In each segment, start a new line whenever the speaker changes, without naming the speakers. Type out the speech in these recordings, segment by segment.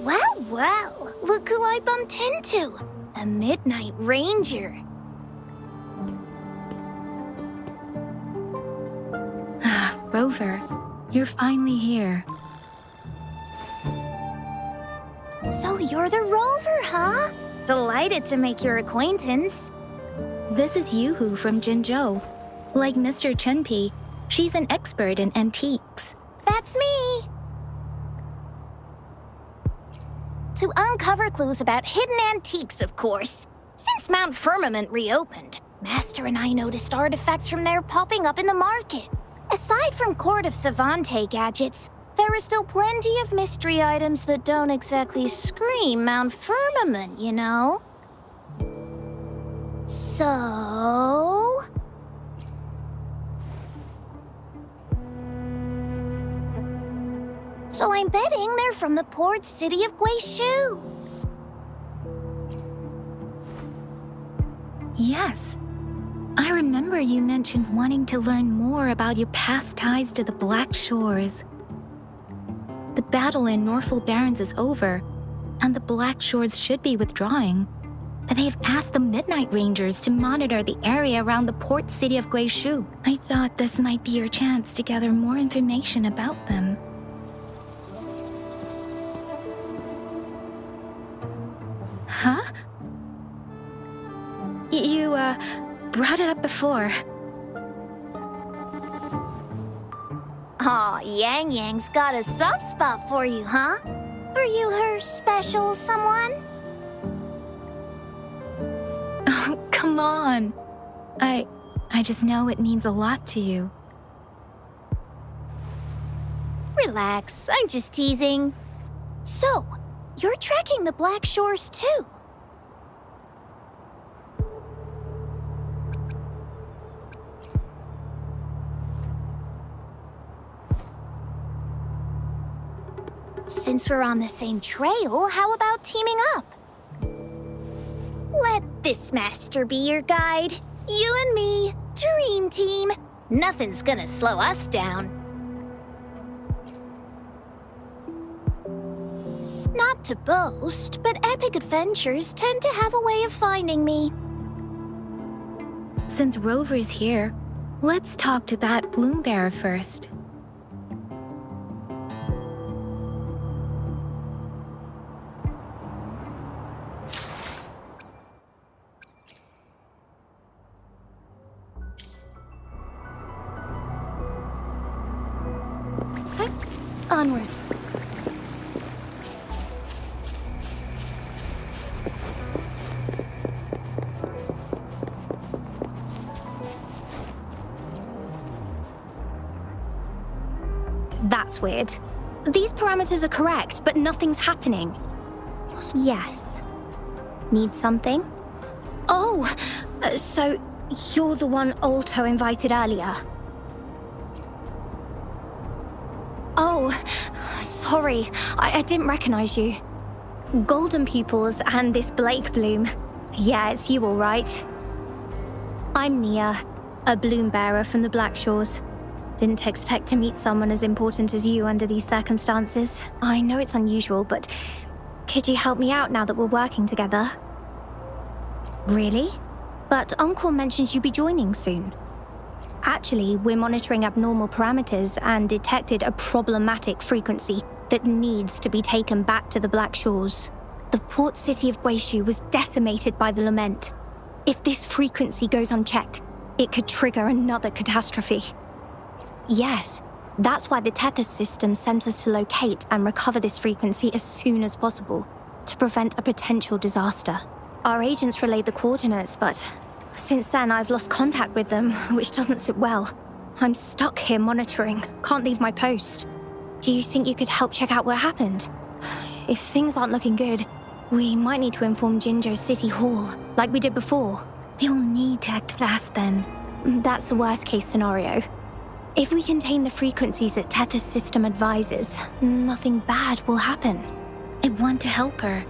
Well, well, look who I bumped into. A Midnight Ranger.
Rover, you're finally here.
So you're the Rover, huh? Delighted to make your acquaintance.
This is Yoo-hoo from Jinzhou. Like Mr. Chenpi, she's an expert in antiques.
That's me! To uncover clues about hidden antiques, of course. Since Mount Firmament reopened, Master and I noticed artifacts from there popping up in the market. Aside from Court of Savante gadgets, there are still plenty of mystery items that don't exactly scream Mount Firmament, you know? So... So I'm betting they're from the port city of Guizhou.
Yes. I remember you mentioned wanting to learn more about your past ties to the Black Shores. The battle in Norfolk Barrens is over, and the Black Shores should be withdrawing. They've asked the Midnight Rangers to monitor the area around the port city of Guizhou. I thought this might be your chance to gather more information about them. Huh? You, brought it up before.
Aw, Yang Yang's got a soft spot for you, huh? Are you her special someone?
Oh, come on. I just know it means a lot to you.
Relax, I'm just teasing. So, you're tracking the Black Shores too? Since we're on the same trail, how about teaming up? Let this master be your guide. You and me, dream team. Nothing's gonna slow us down. Not to boast, but epic adventures tend to have a way of finding me.
Since Rover's here, let's talk to that bloom bearer first.
Onwards. That's weird. These parameters are correct, but nothing's happening. Yes. Need something? Oh, so you're the one Alto invited earlier. Oh, sorry, I didn't recognize you. Golden pupils and this Blake bloom. Yeah, it's you all right. I'm Nia, a bloom bearer from the Black Shores. Didn't expect to meet someone as important as you under these circumstances. I know it's unusual, but could you help me out now that we're working together? Really? But Uncle mentioned you'd be joining soon. Actually, we're monitoring abnormal parameters and detected a problematic frequency that needs to be taken back to the Black Shores. The port city of Guizhou was decimated by the lament. If this frequency goes unchecked, it could trigger another catastrophe. Yes, that's why the Tethys system sent us to locate and recover this frequency as soon as possible, to prevent a potential disaster. Our agents relayed the coordinates, but since then I've lost contact with them, which doesn't sit well. I'm stuck here monitoring, can't leave my post. Do you think you could help check out what happened? If things aren't looking good, we might need to inform Jinzhou City Hall, like we did before.
You'll need to act fast then.
That's the worst-case scenario. If we contain the frequencies that Tethys system advises, nothing bad will happen.
I want to help her.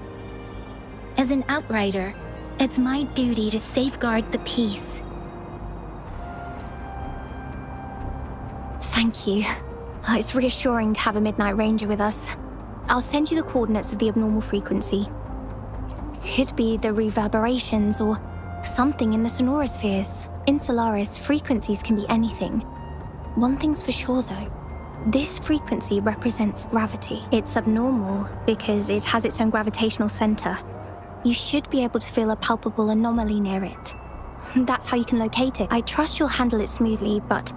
As an outrider, it's my duty to safeguard the peace.
Thank you. It's reassuring to have a Midnight Ranger with us. I'll send you the coordinates of the abnormal frequency. Could be the reverberations or something in the sonorospheres. In Solaris, frequencies can be anything. One thing's for sure, though. This frequency represents gravity. It's abnormal because it has its own gravitational center. You should be able to feel a palpable anomaly near it. That's how you can locate it. I trust you'll handle it smoothly, but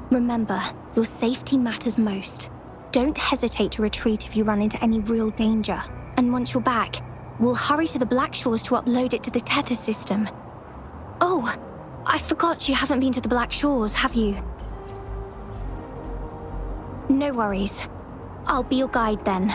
remember, your safety matters most. Don't hesitate to retreat if you run into any real danger. And once you're back, we'll hurry to the Black Shores to upload it to the tether system. Oh, I forgot you haven't been to the Black Shores, have you? No worries. I'll be your guide then.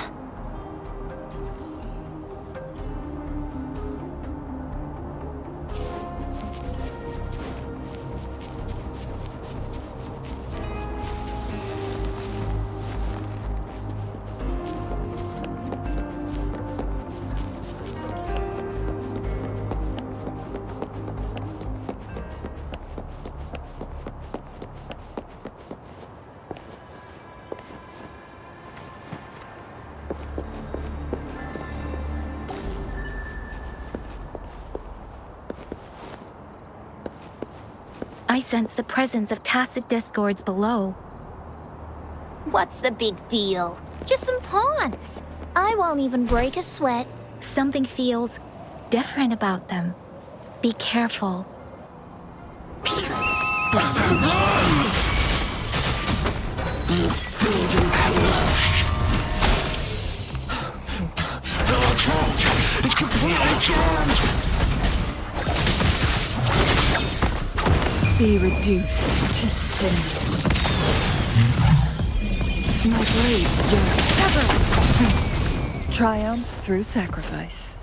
I sense the presence of tacit discords below.
What's the big deal? Just some pawns. I won't even break a sweat.
Something feels different about them. Be careful.
It's completely jammed!
Be reduced to cinders. My blade yearns. Sever! Triumph through sacrifice.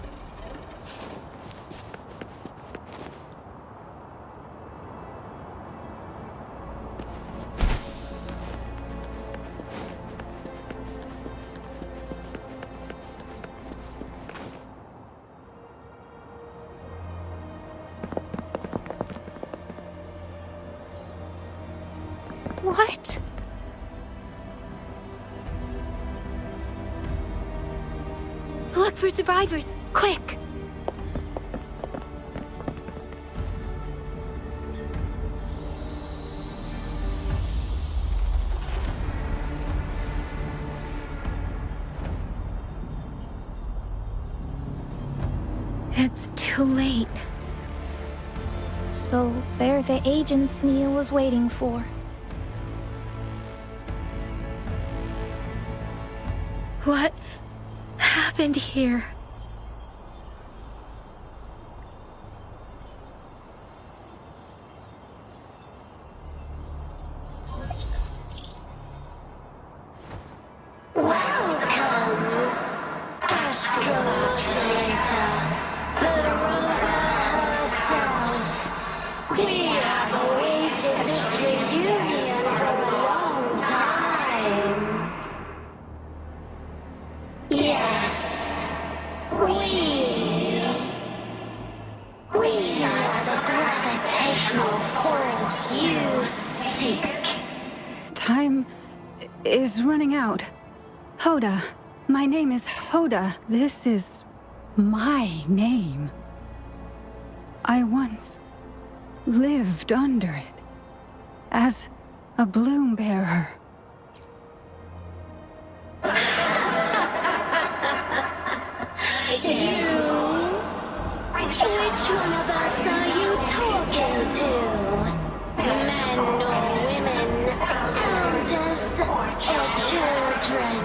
What? Look for survivors, quick! It's too late.
So they're the agents Neil was waiting for.
What happened here?
Time is running out. Hoda. My name is Hoda. This is my name. I once lived under it as a bloom bearer.
Which one of us are you talking to? Men or women? Elders or children?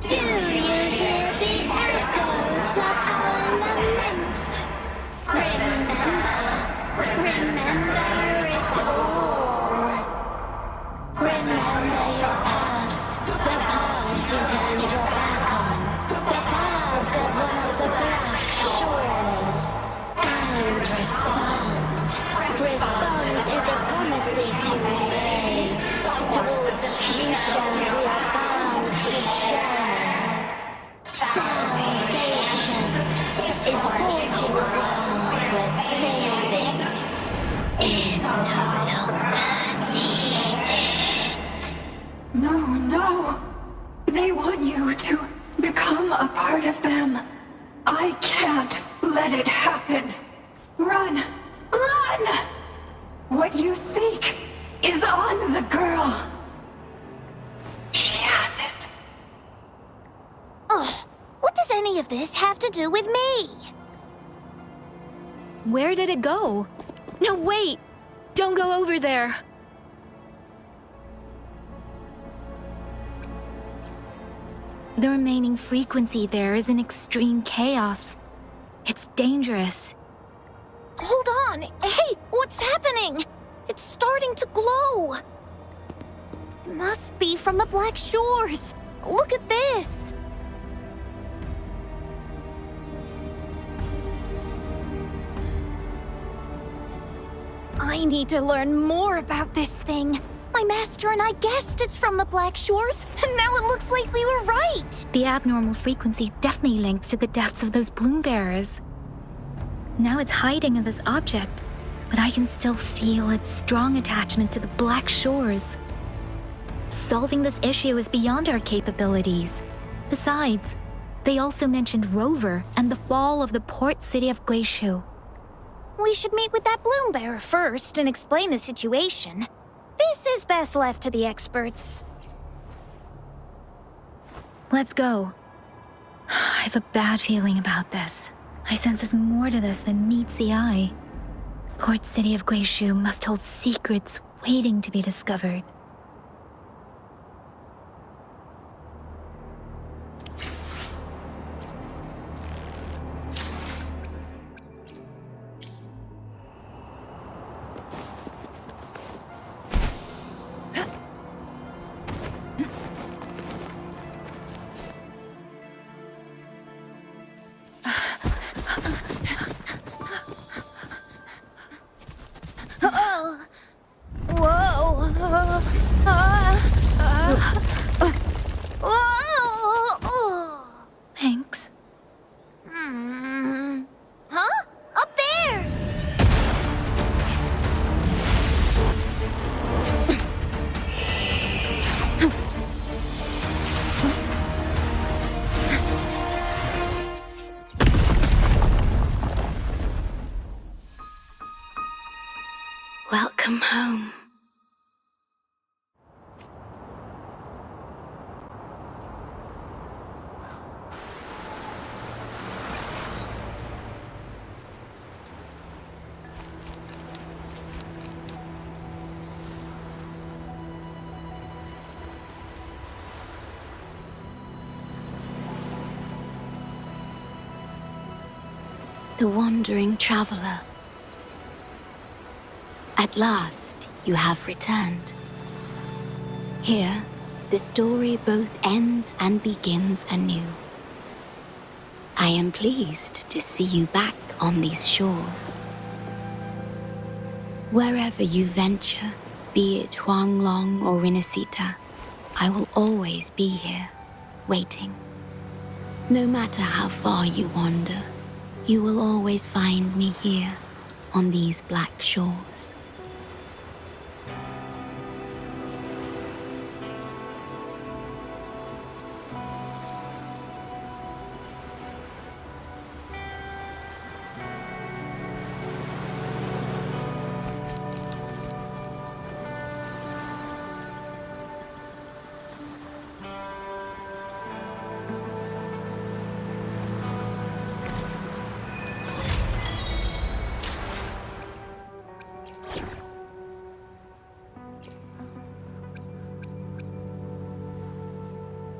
Do you hear the echoes of our lament? Remember it all. Remember your past, the past you turned your back on, the past as one of the Black Shores. And respond to the promises you made towards the future we are bound to share. Salvation is forging a world where saving is no longer needed.
No. They want you to become a part of them. I can't let it happen. Run! Run! What you seek is on the girl. She has it.
Ugh, what does any of this have to do with me?
Where did it go? No, wait! Don't go over there! The remaining frequency there is in extreme chaos. It's dangerous.
Hold on! Hey, what's happening? It's starting to glow! It must be from the Black Shores! Look at this! I need to learn more about this thing. My master and I guessed it's from the Black Shores, and now it looks like we were right!
The abnormal frequency definitely links to the deaths of those bloom bearers. Now it's hiding in this object, but I can still feel its strong attachment to the Black Shores. Solving this issue is beyond our capabilities. Besides, they also mentioned Rover and the fall of the port city of Guishu.
We should meet with that bloom bearer first and explain the situation. This is best left to the experts.
Let's go. I have a bad feeling about this. I sense there's more to this than meets the eye. Port city of Guishu must hold secrets waiting to be discovered. Thanks.
Huh? Up there!
Welcome home.
The wandering traveler. At last, you have returned. Here, the story both ends and begins anew. I am pleased to see you back on these shores. Wherever you venture, be it Huanglong or Rinasita, I will always be here, waiting. No matter how far you wander, you will always find me here on these black shores.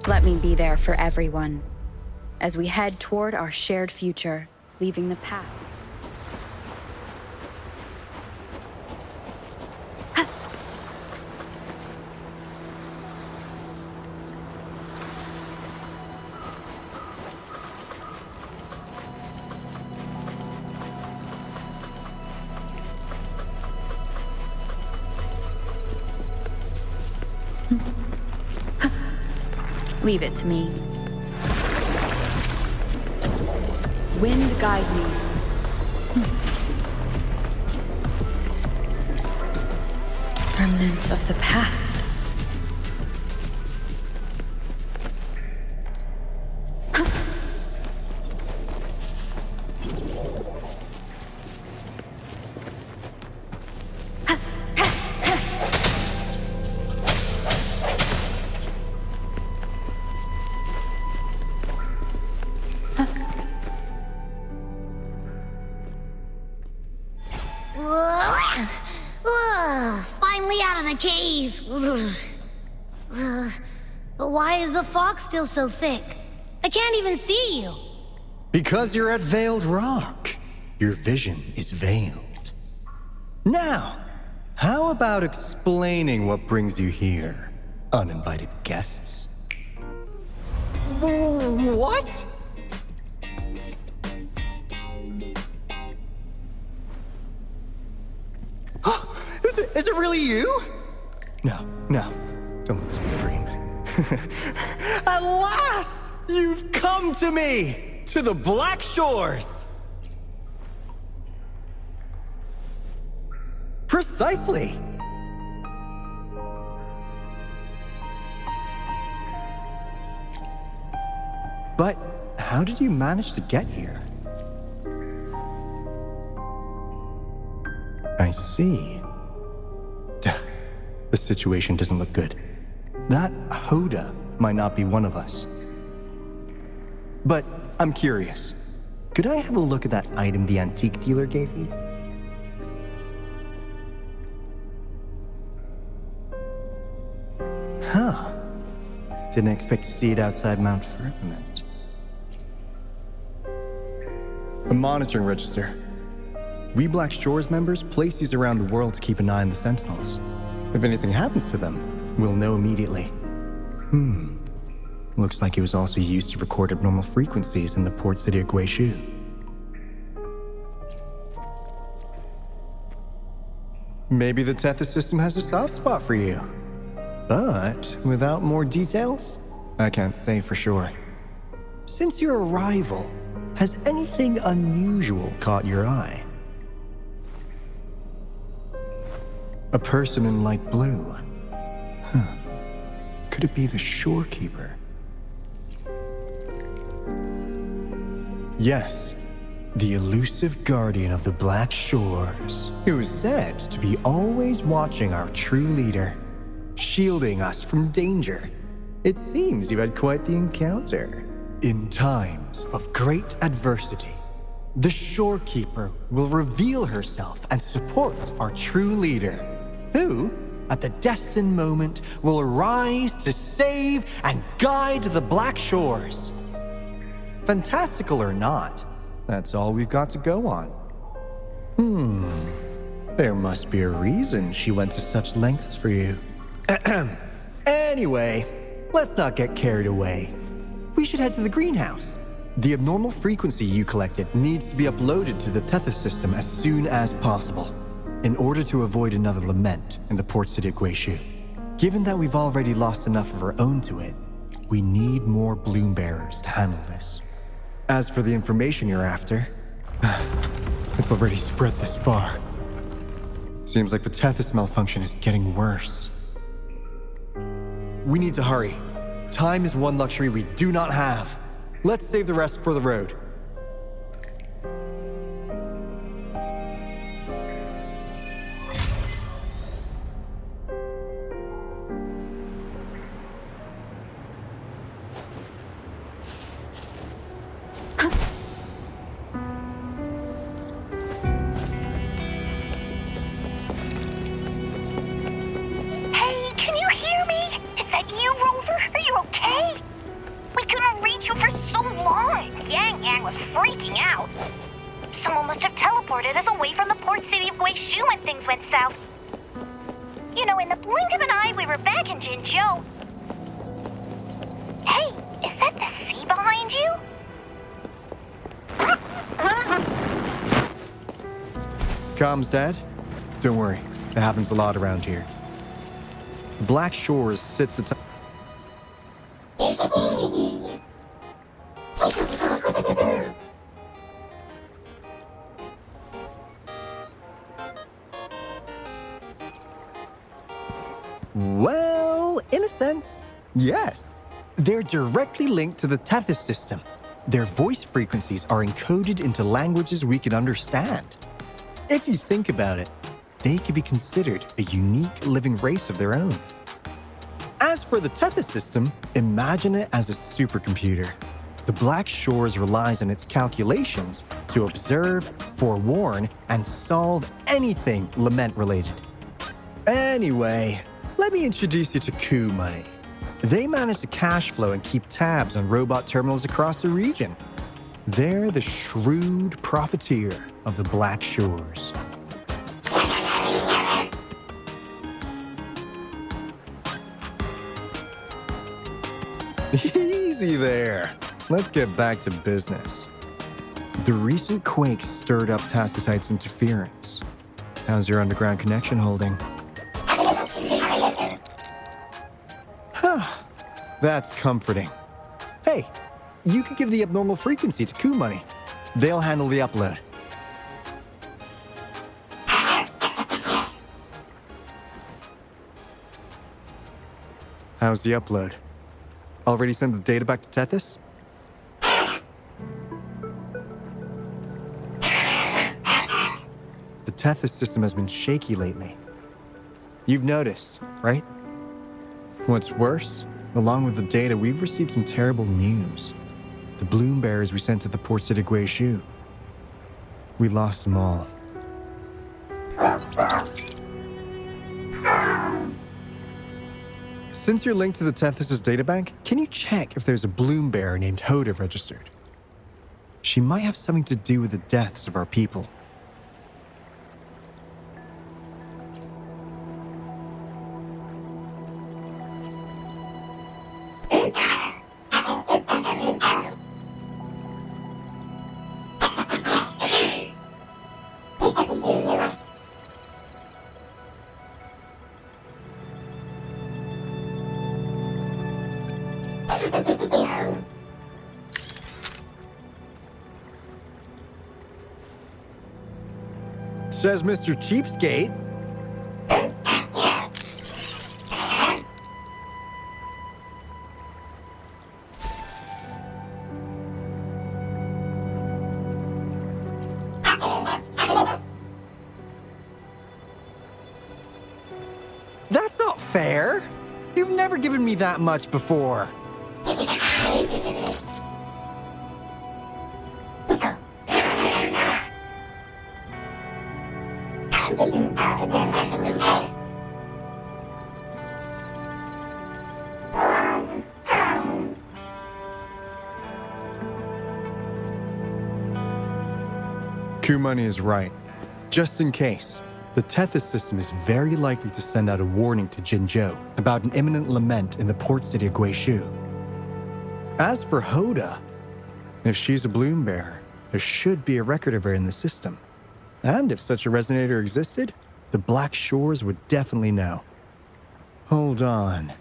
Let me be there for everyone as we head toward our shared future, leaving the past. Leave it to me. Wind guide me. Remnants of the past.
cave. But why is the fog still so thick? I can't even see you.
Because you're at Veiled Rock. Your vision is veiled. Now, how about explaining what brings you here, uninvited guests? What? Is it really you? No, don't let this be a dream. At last, you've come to me, to the Black Shores. Precisely. But how did you manage to get here? I see. The situation doesn't look good. That Hoda might not be one of us. But I'm curious. Could I have a look at that item the antique dealer gave you? Huh. Didn't expect to see it outside Mount Firmament. A monitoring register. We Black Shores members place these around the world to keep an eye on the Sentinels. If anything happens to them, we'll know immediately. Looks like it was also used to record abnormal frequencies in the port city of Guishu. Maybe the Tethys system has a soft spot for you. But without more details, I can't say for sure. Since your arrival, has anything unusual caught your eye? A person in light blue. Huh. Could it be the ShoreKeeper? Yes, the elusive guardian of the Black Shores, who is said to be always watching our true leader, shielding us from danger. It seems you've had quite the encounter. In times of great adversity, the ShoreKeeper will reveal herself and support our true leader, who, at the destined moment, will arise to save and guide the Black Shores. Fantastical or not, that's all we've got to go on. There must be a reason she went to such lengths for you. Anyway, let's not get carried away. We should head to the greenhouse. The abnormal frequency you collected needs to be uploaded to the Tethys system as soon as possible, in order to avoid another lament in the port city of Guishu. Given that we've already lost enough of our own to it, we need more bloom bearers to handle this. As for the information you're after, it's already spread this far. Seems like the Tethys malfunction is getting worse. We need to hurry. Time is one luxury we do not have. Let's save the rest for the road.
Hey, can you hear me? Is that you, Rover? Are you okay? We couldn't reach you for so long. Yang Yang was freaking out. Someone must have teleported us away from the port city of Guishu when things went south. You know, in the blink of an eye, we were back in Jinzhou. Hey, is that the sea behind you?
Comms, Dad? Don't worry, it happens a lot around here. Black Shores sits atop... Well, in a sense, yes. They're directly linked to the Tethys system. Their voice frequencies are encoded into languages we can understand. If you think about it, they could be considered a unique living race of their own. As for the Tethys system, imagine it as a supercomputer. The Black Shores relies on its calculations to observe, forewarn, and solve anything lament-related. Anyway, Let me introduce you to Coup Money. They manage to cash flow and keep tabs on robot terminals across the region. They're the shrewd profiteer of the Black Shores. Easy there. Let's get back to business. The recent quake stirred up Tacitite's interference. How's your underground connection holding? That's comforting. Hey, you could give the abnormal frequency to Coup Money. They'll handle the upload. How's the upload? Already sent the data back to Tethys? The Tethys system has been shaky lately. You've noticed, right? What's worse, along with the data, we've received some terrible news. The bloom bearers we sent to the port city Guishu. We lost them all. Since you're linked to the Tethys' databank, can you check if there's a bloom bearer named Hoda registered? She might have something to do with the deaths of our people. Says Mr. Cheapskate. That's not fair. You've never given me that much before. Coup Money is right. Just in case, the Tethys system is very likely to send out a warning to Jinzhou about an imminent lament in the port city of Guishu. As for Hoda, if she's a bloom bearer, there should be a record of her in the system. And if such a resonator existed, the Black Shores would definitely know. Hold on.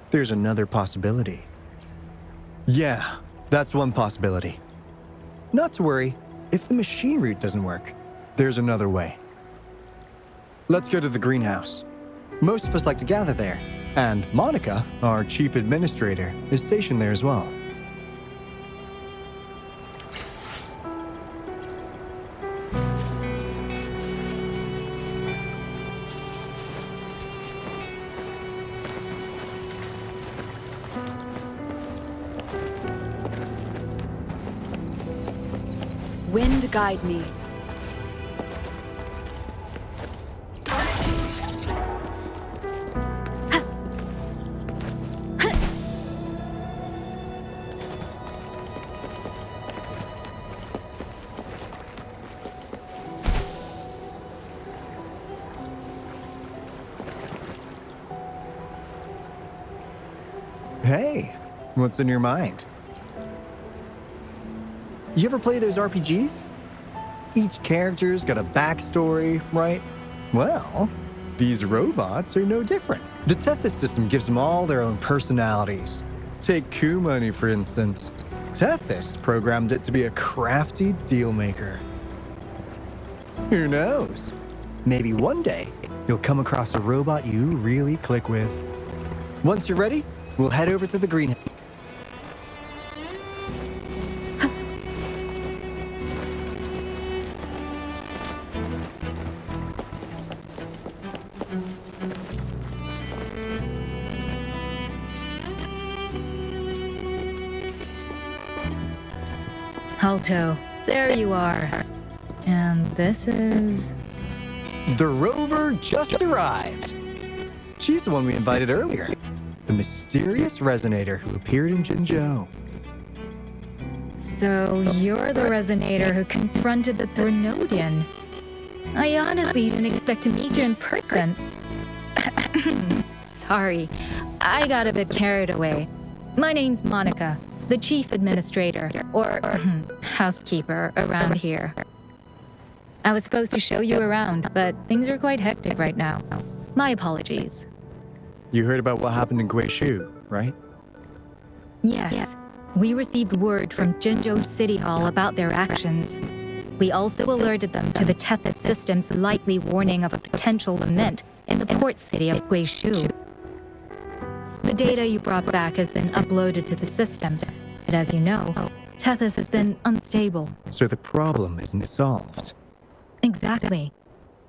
There's another possibility. Yeah, that's one possibility. Not to worry, if the machine route doesn't work, there's another way. Let's go to the greenhouse. Most of us like to gather there, and Monica, our chief administrator, is stationed there as well.
Wind guide me.
Hey, what's in your mind? You ever play those RPGs? Each character's got a backstory, right? Well, these robots are no different. The Tethys system gives them all their own personalities. Take Coup Money, for instance. Tethys programmed it to be a crafty deal maker. Who knows? Maybe one day you'll come across a robot you really click with. Once you're ready, we'll head over to the greenhouse.
Alto, there you are. And this is...
The Rover just arrived. She's the one we invited earlier. The mysterious resonator who appeared in Jinzhou.
So you're the resonator who confronted the Threnodian. I honestly didn't expect to meet you in person. Sorry, I got a bit carried away. My name's Monica, the chief administrator, or housekeeper around here. I was supposed to show you around, but things are quite hectic right now. My apologies.
You heard about what happened in Guishu, right?
Yes, we received word from Jinzhou City Hall about their actions. We also alerted them to the Tethys system's likely warning of a potential lament in the port city of Guishu. The data you brought back has been uploaded to the system, but as you know, Tethys has been unstable.
So the problem isn't solved.
Exactly.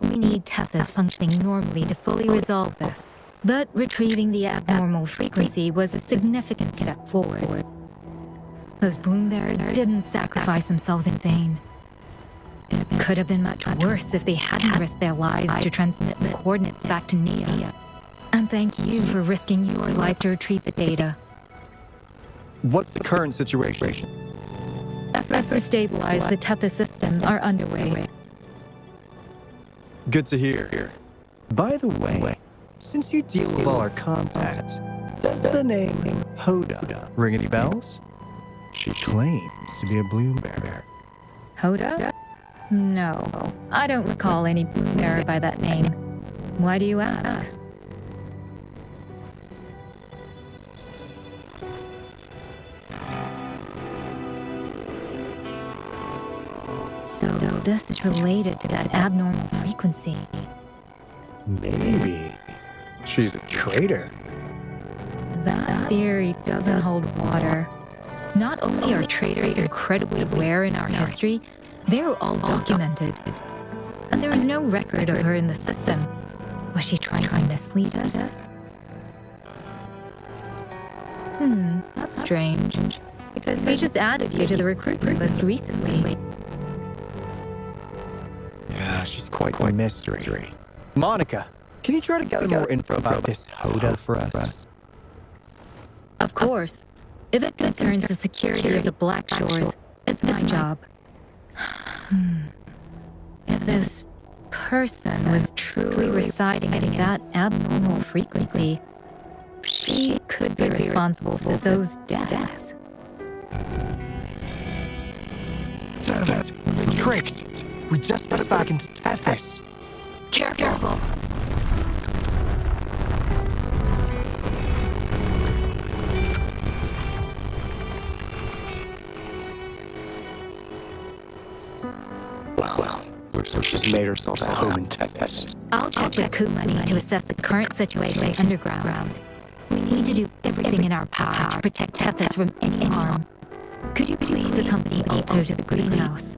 We need Tethys functioning normally to fully resolve this. But retrieving the abnormal frequency was a significant step forward. Those bloomberries didn't sacrifice themselves in vain. It could have been much worse if they hadn't risked their lives to transmit the coordinates back to Nia. And thank you for risking your life to retrieve the data.
What's the current situation?
Efforts to stabilize the Tethys system are underway.
Good to hear. By the way, since you deal with all our contacts, does the name Hoda ring any bells? She claims to be a bloomberry.
Hoda? No, I don't recall any bloomberry by that name. Why do you ask? So this is related to that abnormal frequency.
Maybe she's a traitor.
That theory doesn't hold water. Not only are traitors incredibly rare in our history, they're all documented. And there is no record of her in the system. Was she trying to mislead us? That's strange. Because we just added you to the recruitment list recently.
Yeah, she's quite a mystery. Monica, can you try to gather more info about this Hoda for us?
Of course. If it concerns the security of the Black Shores, it's my job. If this person was truly residing in that abnormal frequency, she could be responsible for those deaths.
Damn it, we've been tricked. We just got back into Tethys.
Careful.
Well, looks like she's made herself at home in Tethys.
I'll check with Kumani to assess the current situation underground. We need to do everything in our power to protect Tethys from any harm. Could you please accompany Alto to the greenhouse?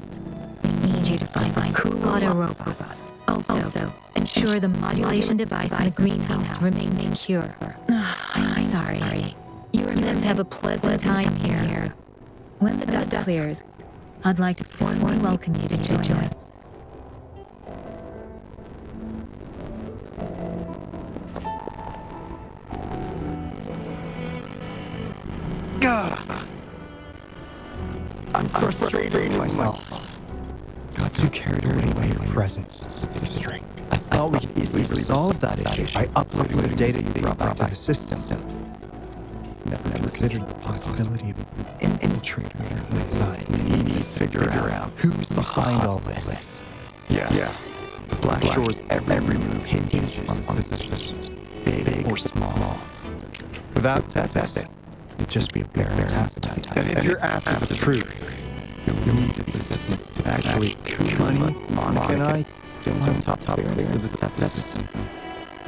We need you to find cool water robots. Also, ensure the modulation device in the greenhouse remains secure. I'm sorry. You were meant to have a pleasant time here. When the dust clears, I'd like to formally welcome you to join us.
I'm frustrated myself. Got too carried away by your presence. I thought we could easily resolve that issue by uploading the data you brought back to the system. Never considered the possibility of an infiltrator inside. We need to figure out who's behind all this. Yeah. The Black Shore's every move hinges on decisions, big or small. Without Tethys, it'd just be a barren task. And if you're after the truth, you'll need assistance to actually Kumani, Monica, and I don't have top clearance for the Tethys system.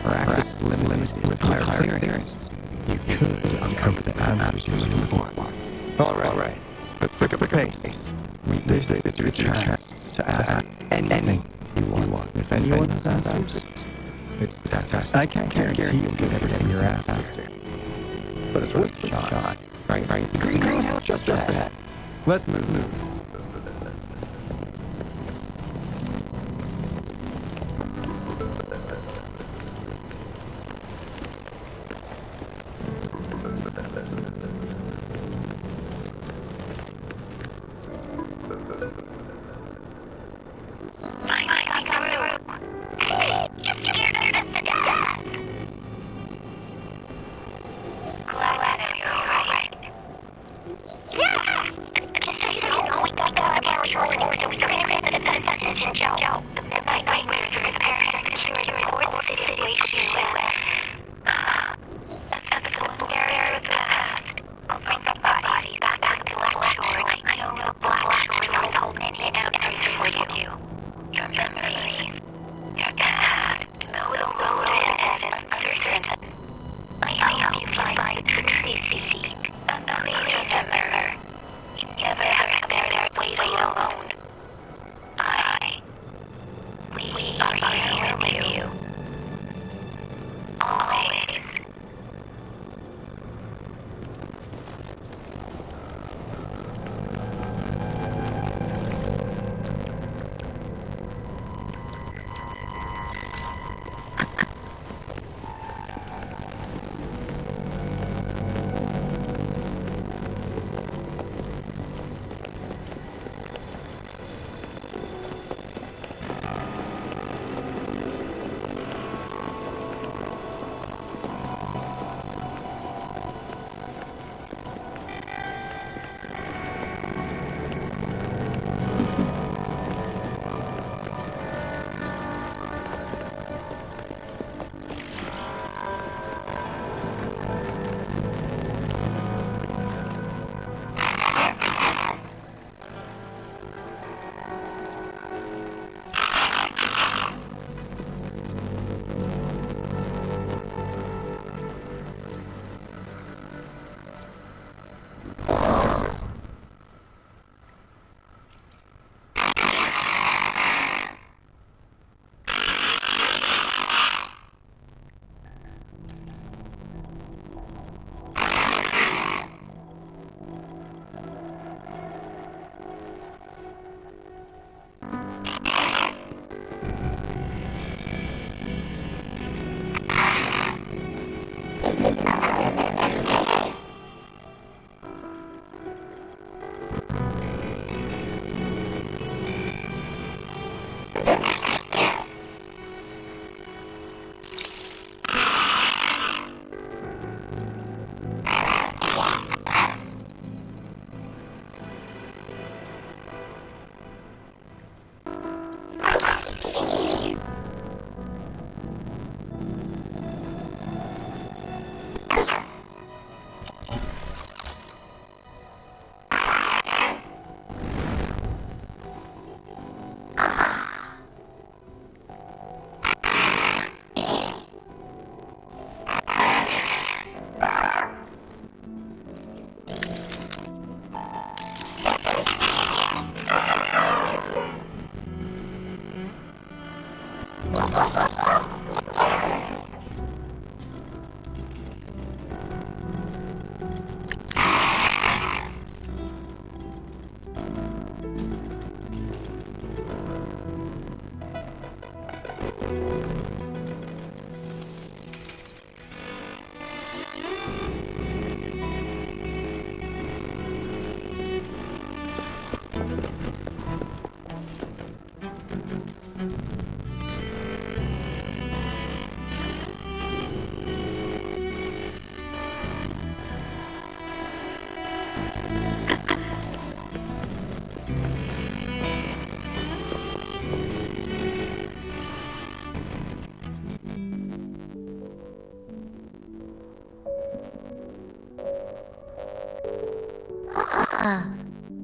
Our access is limited with higher clearance. You could uncover the answers you're looking for. All right. Let's pick up the pace. This is your chance to ask anything you want. If anyone has answers, it's Tethys. I can't guarantee you'll get everything you're after, but it's worth a shot. Right. The greenhouse is just ahead. Let's move.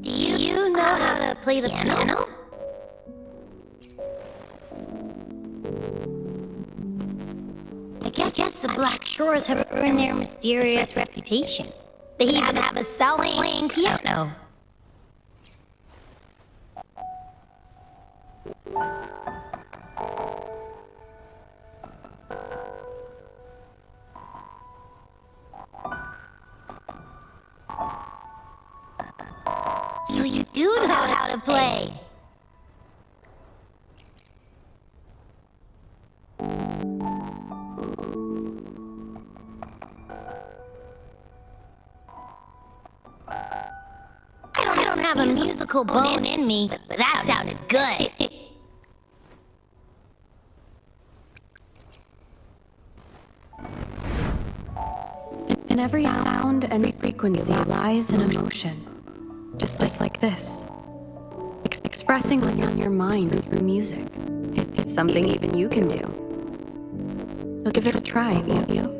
Do you know how to play the piano? I guess the Black Shores have earned their mysterious reputation. They even have a self-playing piano. So you do know how to play. I don't have a musical bone in me, but that sounded good.
In every sound and frequency lies an emotion, just like this. expressing what's on your mind through music. It's something even you can do. So give it a try, you.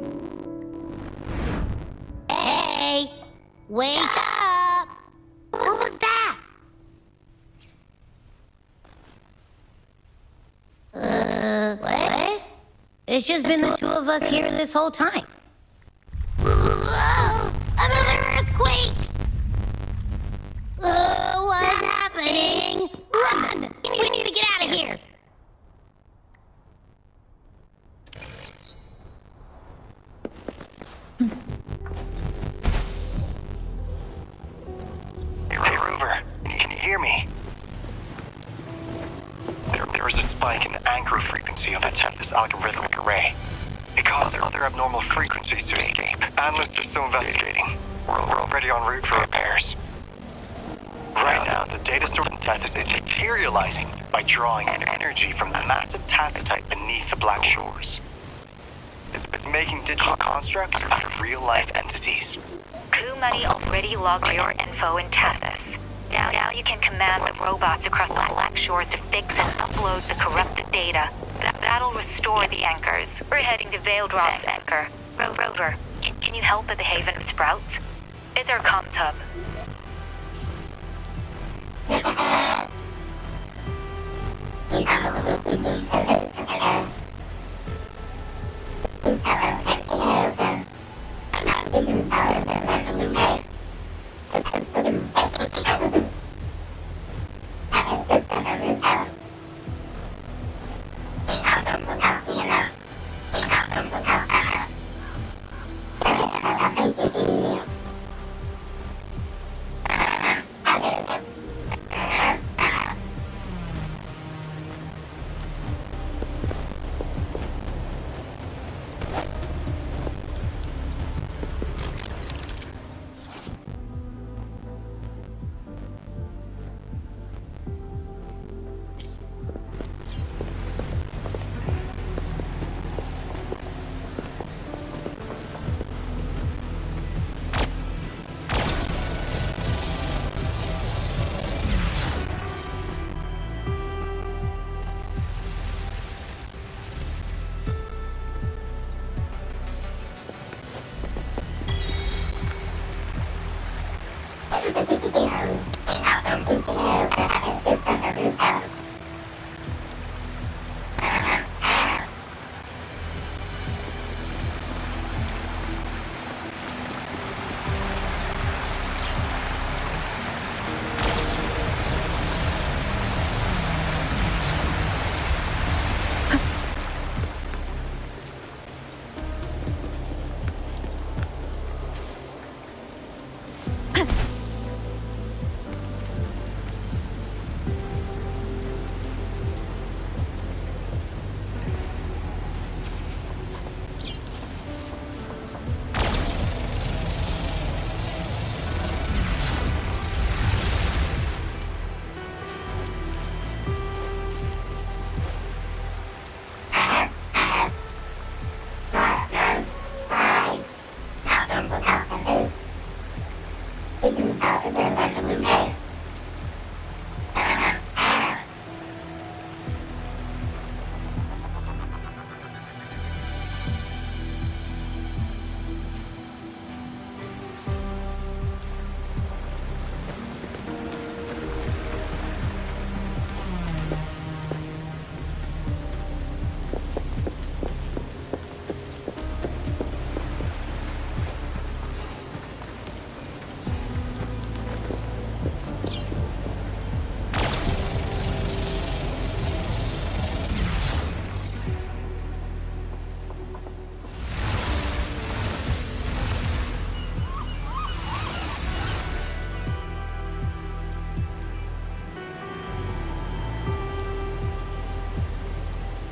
Hey! Wake up! What was that? What? It's just been the two of us here this whole time. Another earthquake! What's happening? Run! We need to get out of here!
Hey, Rover, can you hear me? There was a spike in the anchor frequency of that this algorithmic array. It caused other abnormal frequencies to escape. Analysts are still investigating. We're already en route for repairs. Right now, the data source in Tethys is materializing by drawing energy from the massive tacitite beneath the Black Shores. It's making digital constructs out of real-life entities.
Coup Money already logged your info in Tethys. Now you can command the robots across the Black Shores to fix and upload the corrupted data. That'll restore the anchors. We're heading to Veil Drop's anchor. Rover, can you help at the Haven of Sprouts? It's our comms hub.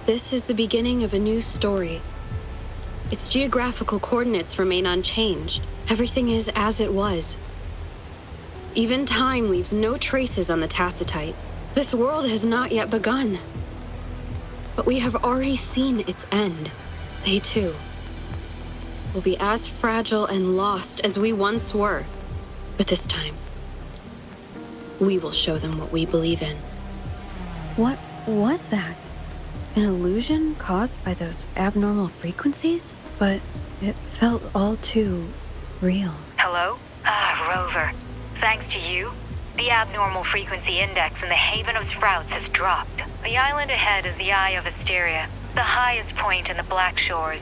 This is the beginning of a new story. Its geographical coordinates remain unchanged. Everything is as it was. Even time leaves no traces on the tacitite. This world has not yet begun. But we have already seen its end. They too will be as fragile and lost as we once were. But this time, we will show them what we believe in. What was that? An illusion caused by those abnormal frequencies? But it felt all too real.
Hello? Rover. Thanks to you, the abnormal frequency index in the Haven of Sprouts has dropped. The island ahead is the Eye of Asteria, the highest point in the Black Shores.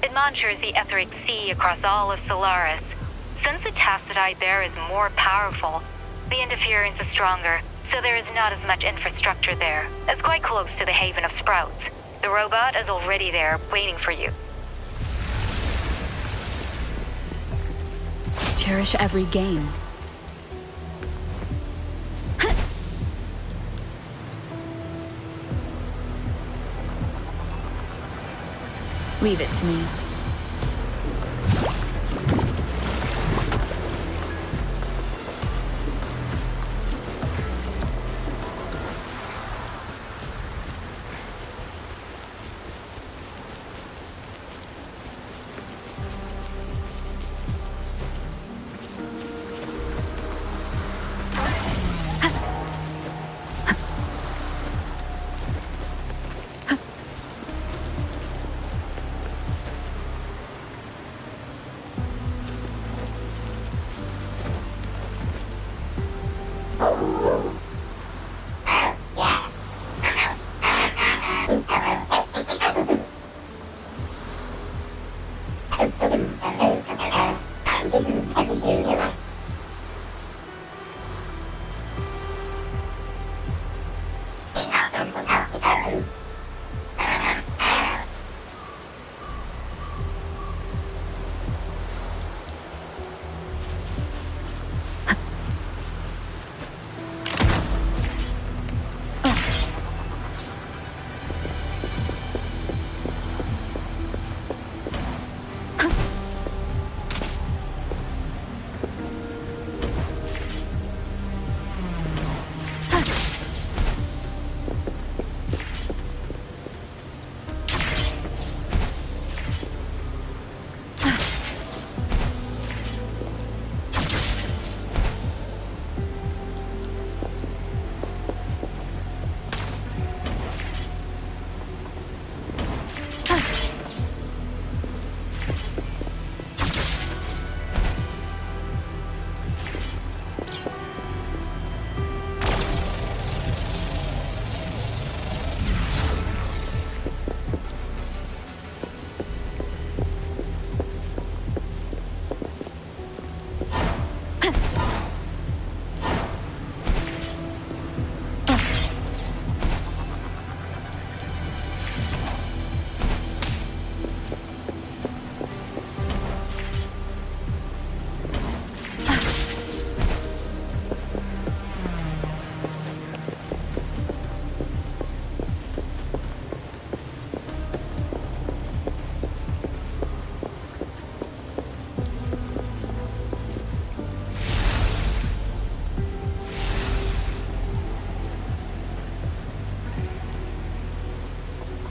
It monitors the etheric sea across all of Solaris. Since the tacitite there is more powerful, the interference is stronger, so there is not as much infrastructure there. It's quite close to the Haven of Sprouts. The robot is already there, waiting for you.
Cherish every game. Leave it to me.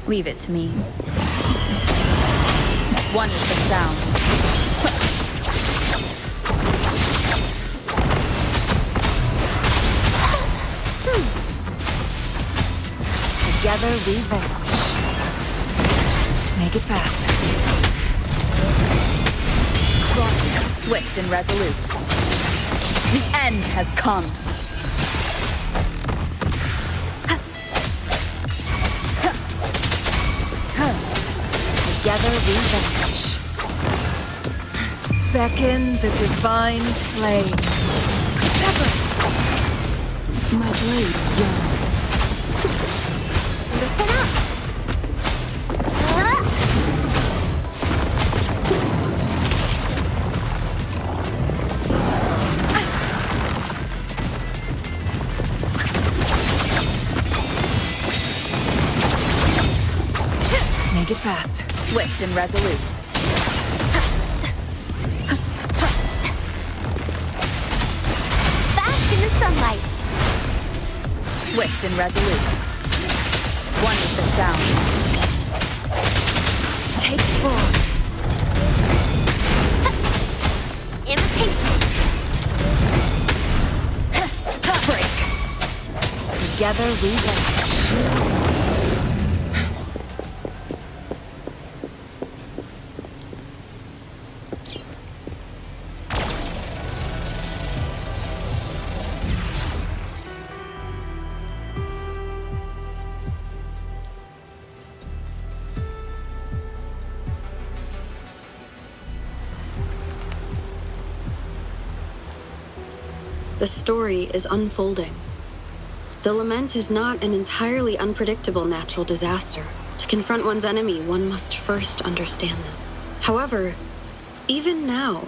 Leave it to me. One is the sound. Together we vanish. Make it faster. Crossing, swift and resolute. The end has come. Together we vanish. Beckon the divine flame. Sever! My blade yearns.
Listen up!
Make it fast. Swift and resolute.
Fast in the sunlight.
Swift and resolute. One with the sound. Take full.
Imitate.
Break. Together we vanish.
The story is unfolding. The lament is not an entirely unpredictable natural disaster. To confront one's enemy, one must first understand them. However, even now,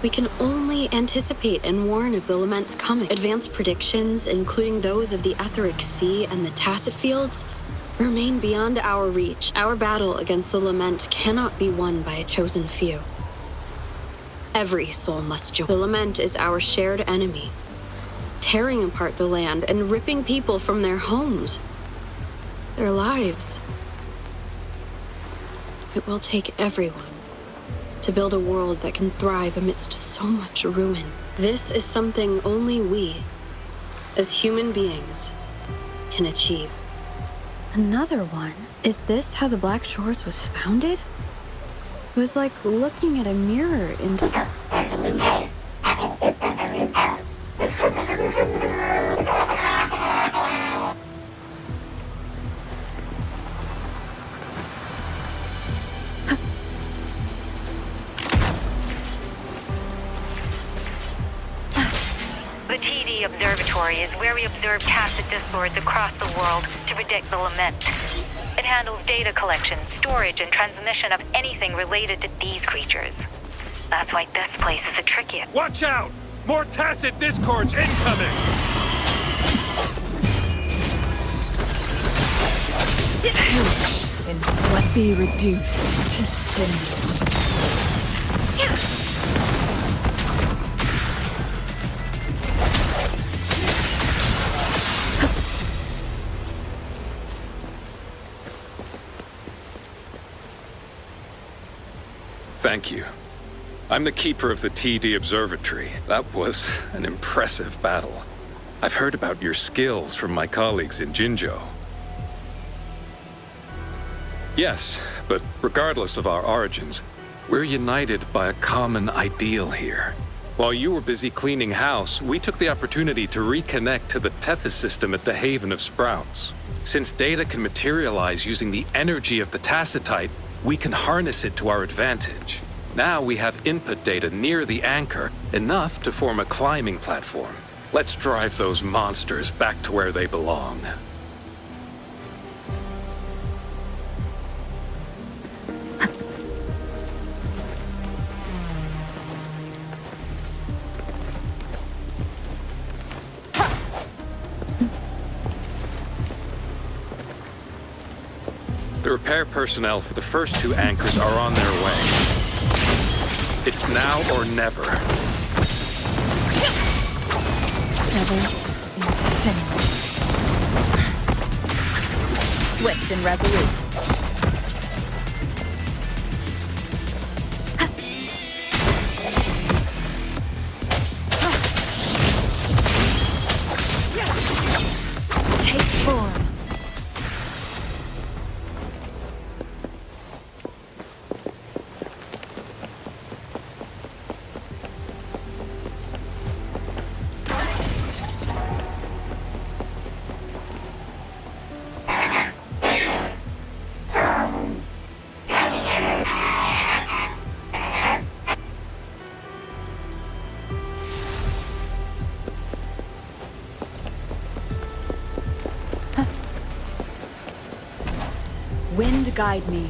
we can only anticipate and warn of the lament's coming. Advanced predictions, including those of the Etheric Sea and the Tacit Fields, remain beyond our reach. Our battle against the lament cannot be won by a chosen few. Every soul must join. The lament is our shared enemy, tearing apart the land and ripping people from their homes, their lives. It will take everyone to build a world that can thrive amidst so much ruin. This is something only we, as human beings, can achieve.
Another one? Is this how the Black Shores was founded? It was like looking at a mirror into...
The TD Observatory is where we observe tacit discords across the world to predict the lament. It handles data collection, storage, and transmission of anything related to these creatures. That's why this place is the trickiest.
Watch out! More tacit discords incoming!
And what be reduced to cinders.
Thank you. I'm the keeper of the TD Observatory. That was an impressive battle. I've heard about your skills from my colleagues in Jinzhou. Yes, but regardless of our origins, we're united by a common ideal here. While you were busy cleaning house, we took the opportunity to reconnect to the Tethys system at the Haven of Sprouts. Since data can materialize using the energy of the Tacitite, we can harness it to our advantage. Now we have input data near the anchor, enough to form a climbing platform. Let's drive those monsters back to where they belong. The repair personnel for the first two anchors are on their way. It's now or never.
Feathers incinerate. Swift and resolute. Take form. Wind guide me.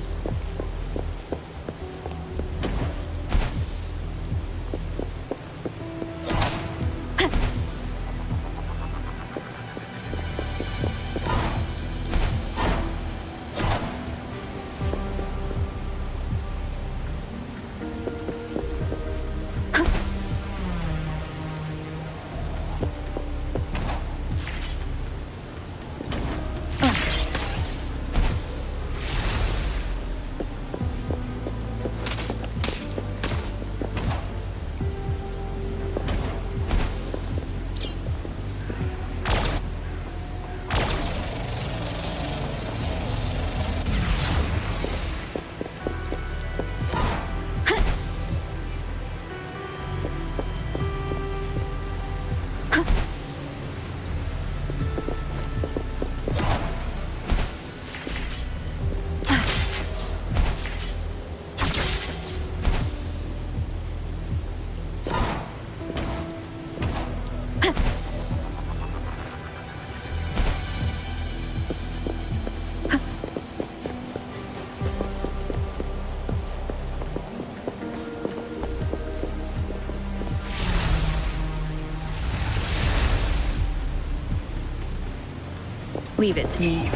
Leave it to me.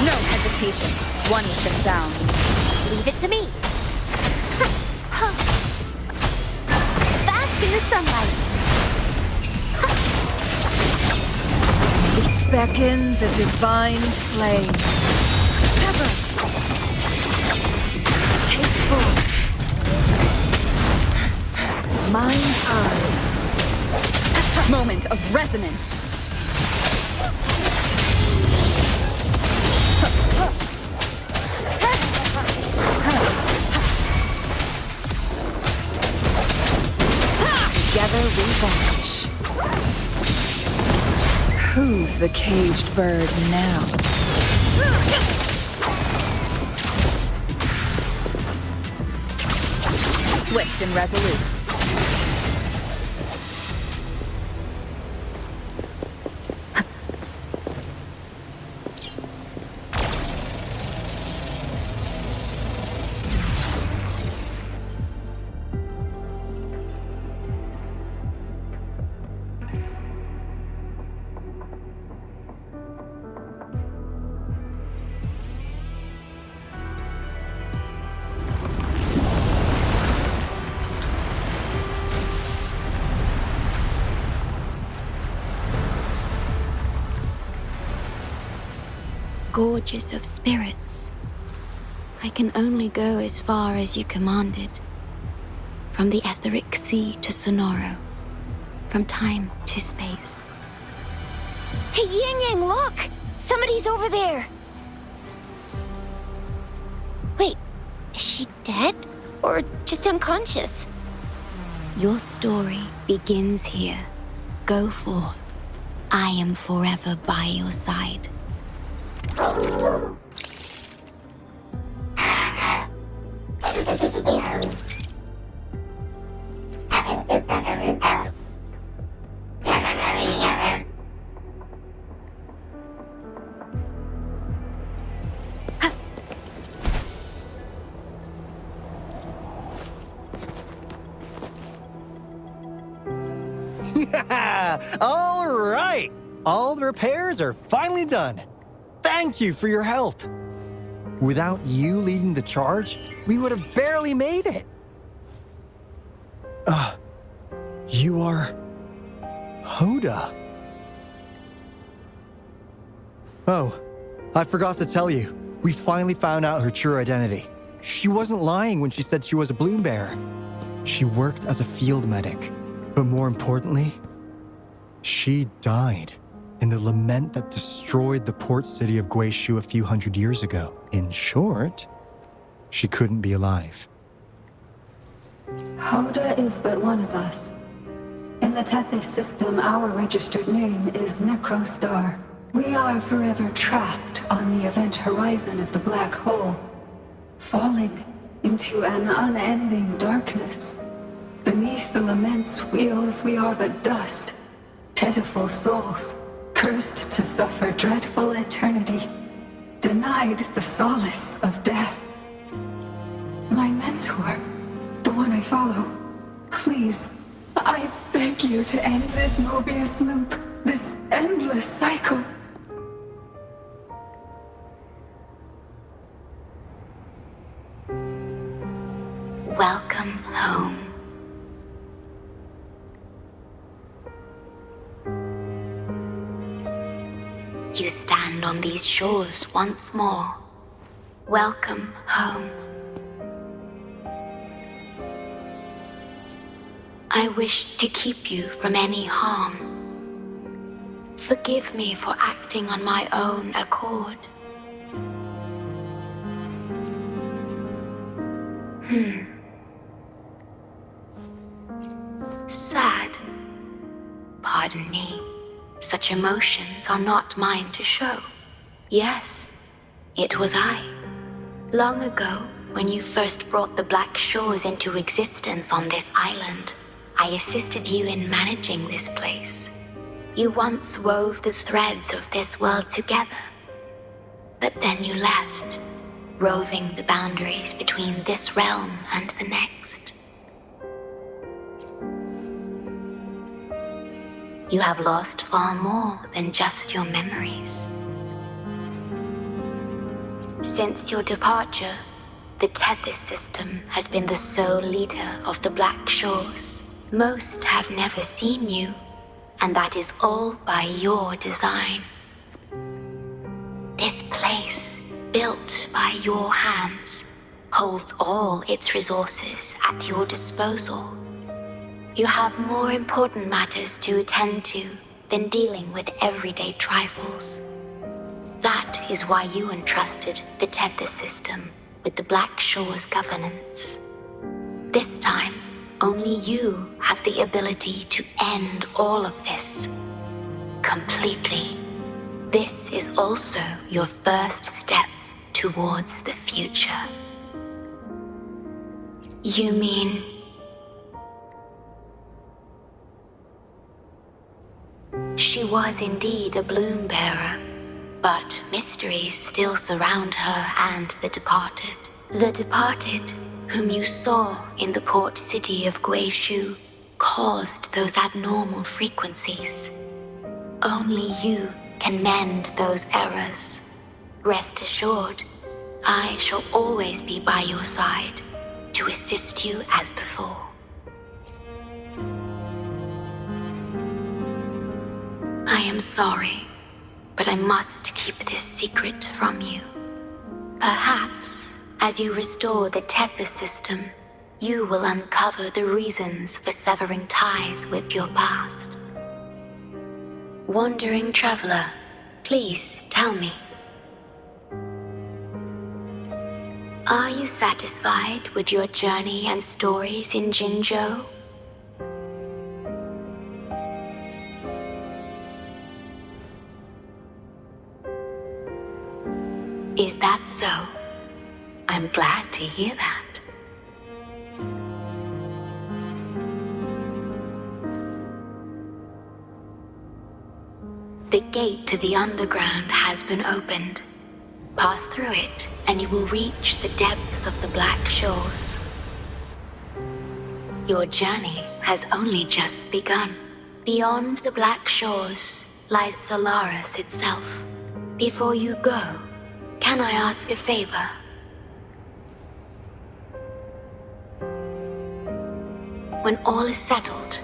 No hesitation. One with the sound.
Leave it to me. Bask in the sunlight.
Beckon the divine flame. Sever. Take full. Mind's eye.
Moment of resonance.
Together we vanish. Who's the caged bird now?
Swift and resolute.
Gorgeous of spirits, I can only go as far as you commanded. From the etheric sea to Sonoro, from time to space.
Hey, Yin Yang, look! Somebody's over there! Wait, is she dead? Or just unconscious?
Your story begins here. Go forth. I am forever by your side.
Yeah! All right! All the repairs are finally done. Thank you for your help. Without you leading the charge, we would have barely made it. You are... Hoda. Oh, I forgot to tell you. We finally found out her true identity. She wasn't lying when she said she was a bloom bearer. She worked as a field medic. But more importantly, she died in the lament that destroyed the port city of Guishu a few hundred years ago. In short, she couldn't be alive.
Hoda is but one of us. In the Tethys system, our registered name is Necrostar. We are forever trapped on the event horizon of the black hole, falling into an unending darkness. Beneath the lament's wheels, we are but dust, pitiful souls, cursed to suffer dreadful eternity, denied the solace of death. My mentor, the one I follow, please, I beg you to end this Mobius loop, this endless cycle.
Welcome home. You stand on these shores once more. Welcome home. I wish to keep you from any harm. Forgive me for acting on my own accord. Sad. Pardon me. Such emotions are not mine to show. Yes, it was I. Long ago, when you first brought the Black Shores into existence on this island, I assisted you in managing this place. You once wove the threads of this world together. But then you left, roving the boundaries between this realm and the next. you have lost far more than just your memories. Since your departure, the Tethys system has been the sole leader of the Black Shores. Most have never seen you, and that is all by your design. This place, built by your hands, holds all its resources at your disposal. You have more important matters to attend to than dealing with everyday trifles. That is why you entrusted the Tethys system with the Black Shores governance. This time, only you have the ability to end all of this. Completely. This is also your first step towards the future. You mean... She was indeed a bloom bearer, but mysteries still surround her and the departed. The departed, whom you saw in the port city of Guishu, caused those abnormal frequencies. Only you can mend those errors. Rest assured, I shall always be by your side to assist you as before. I am sorry, but I must keep this secret from you. Perhaps, as you restore the Tethys system, you will uncover the reasons for severing ties with your past. Wandering traveler, please tell me. Are you satisfied with your journey and stories in Jinzhou? Is that so? I'm glad to hear that. The gate to the underground has been opened. Pass through it, and you will reach the depths of the Black Shores. Your journey has only just begun. Beyond the Black Shores lies Solaris itself. Before you go, can I ask a favor? When all is settled,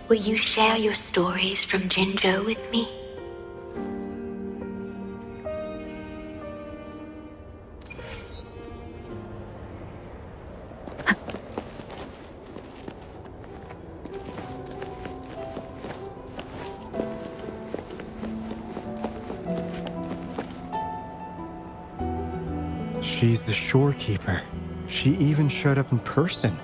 will you share your stories from Jinzhou with me?
She's the ShoreKeeper. She even showed up in person.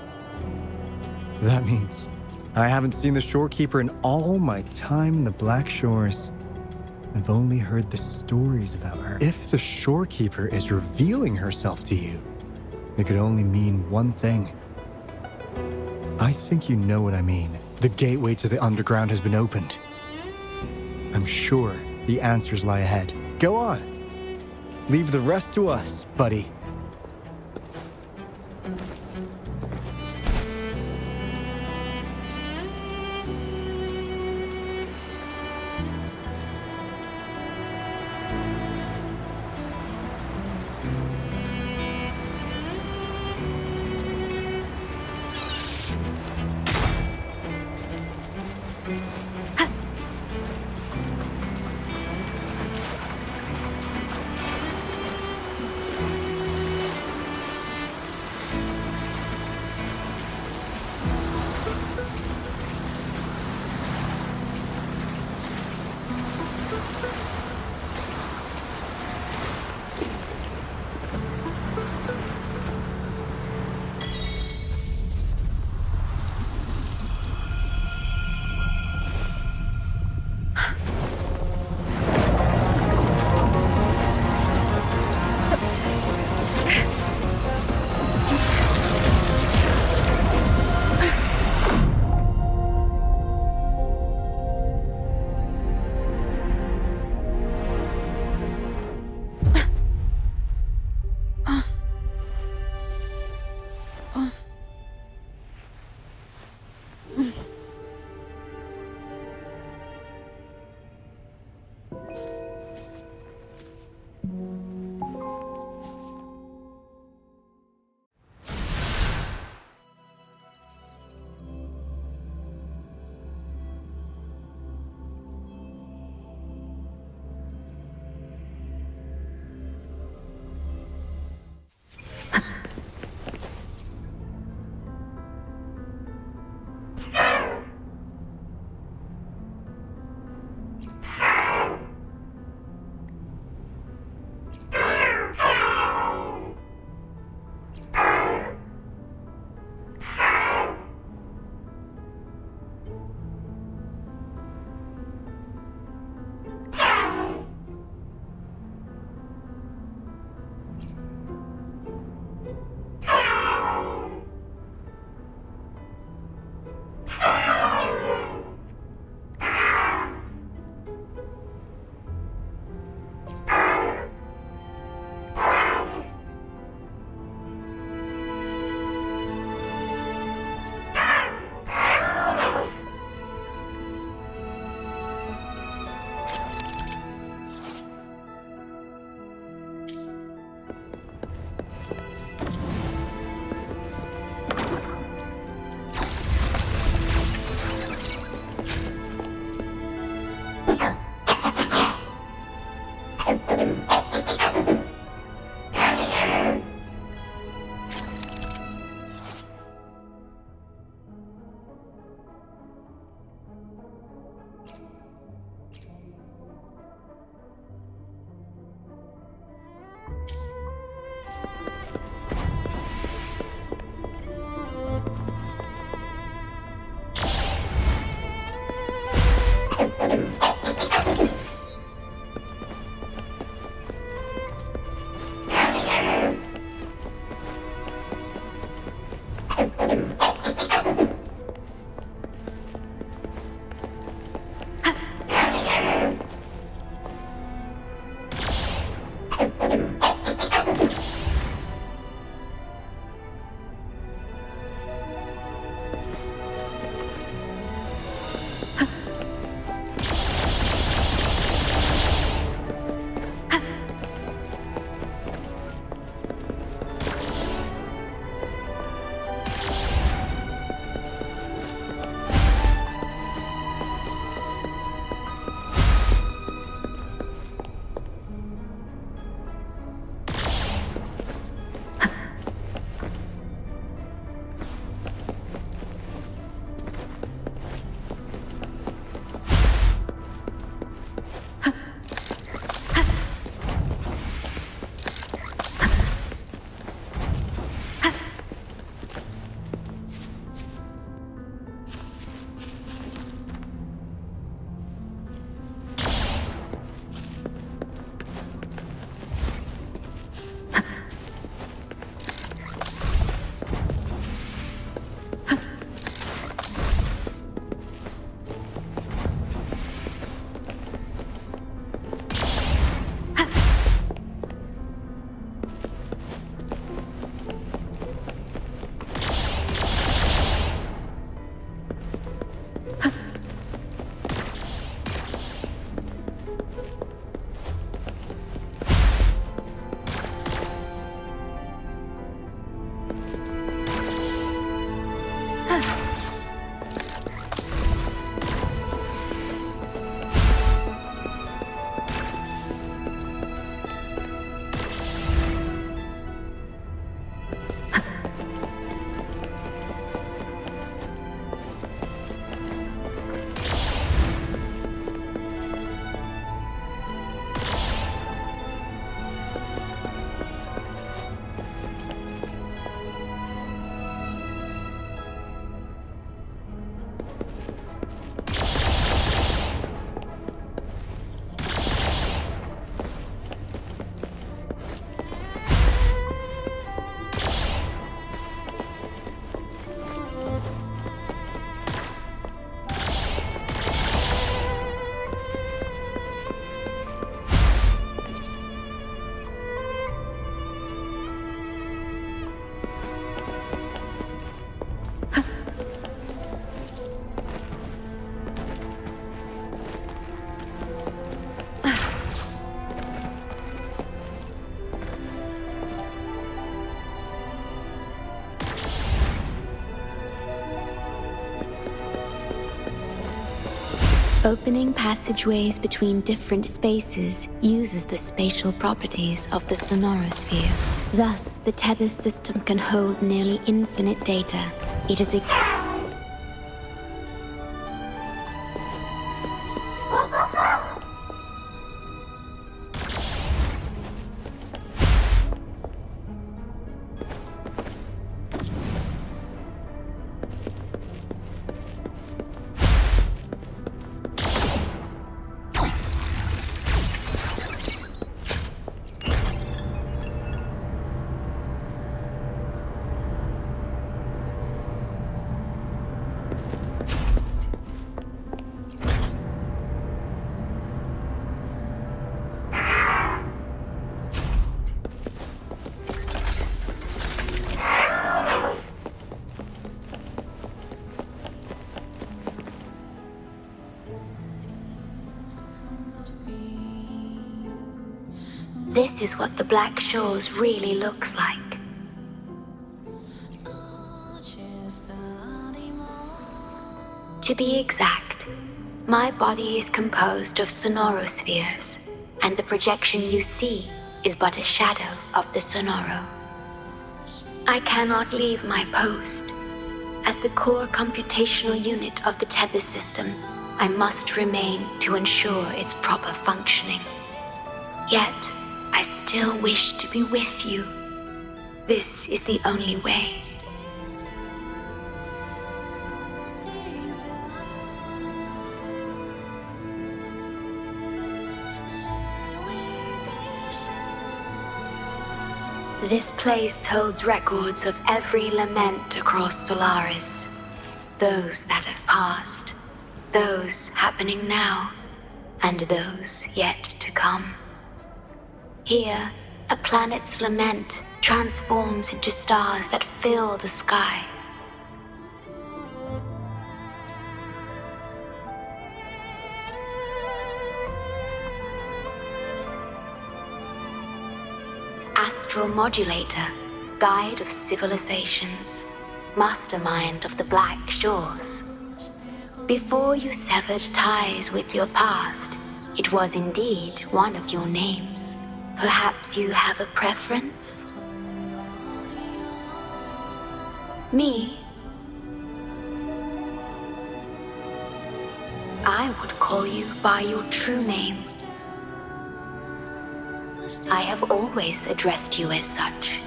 That means I haven't seen the ShoreKeeper in all my time in the Black Shores. I've only heard the stories about her. If the ShoreKeeper is revealing herself to you, it could only mean one thing. I think you know what I mean. The gateway to the underground has been opened. I'm sure the answers lie ahead. Go on. Leave the rest to us, buddy.
Opening passageways between different spaces uses the spatial properties of the sonorosphere. Thus, the tether system can hold nearly infinite data. It is a This is what the Black Shores really looks like. To be exact, my body is composed of sonorospheres, and the projection you see is but a shadow of the sonoro. I cannot leave my post. As the core computational unit of the tether system, I must remain to ensure its proper functioning. Yet, I still wish to be with you. This is the only way. This place holds records of every lament across Solaris. Those that have passed, those happening now, and those yet to come. Here, a planet's lament transforms into stars that fill the sky. Astral Modulator, Guide of Civilizations, Mastermind of the Black Shores. Before you severed ties with your past, it was indeed one of your names. Perhaps you have a preference? Me? I would call you by your true name. I have always addressed you as such,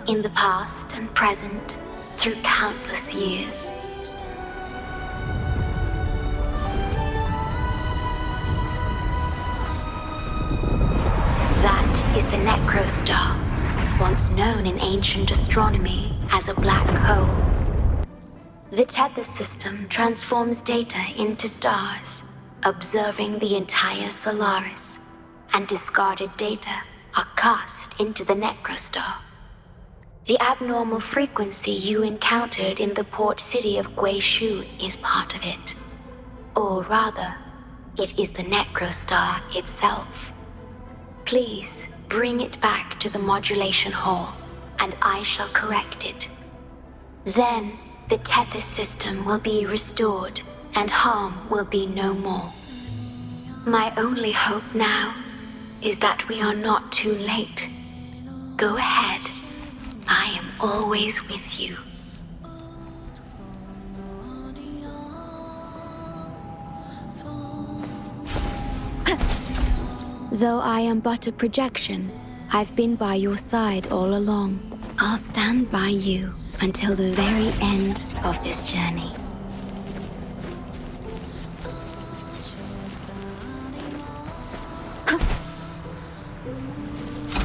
in the past and present, through countless years. That is the Necrostar, once known in ancient astronomy as a black hole. The tether system transforms data into stars, observing the entire Solaris, and discarded data are cast into the Necrostar. The abnormal frequency you encountered in the port city of Guishu is part of it. Or rather, It is the Necrostar itself. Please bring it back to the modulation hall, and I shall correct it. Then the Tethys system will be restored, and harm will be no more. My only hope now is that we are not too late. Go ahead. I am always with you. Though I am but a projection, I've been by your side all along. I'll stand by you until the very end of this journey.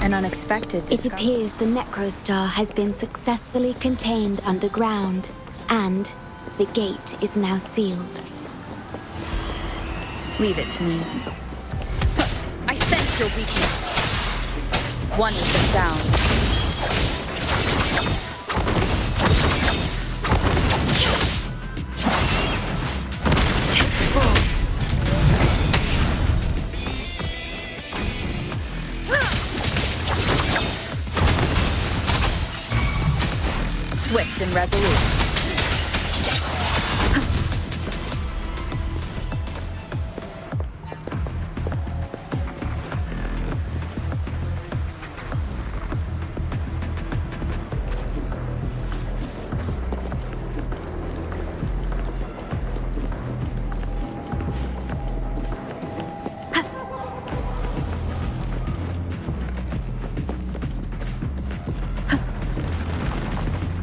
An unexpected
It
discovery.
appears the Necrostar has been successfully contained underground, and the gate is now sealed.
Leave it to me. I sense your weakness. One with the sound. Swift and resolute.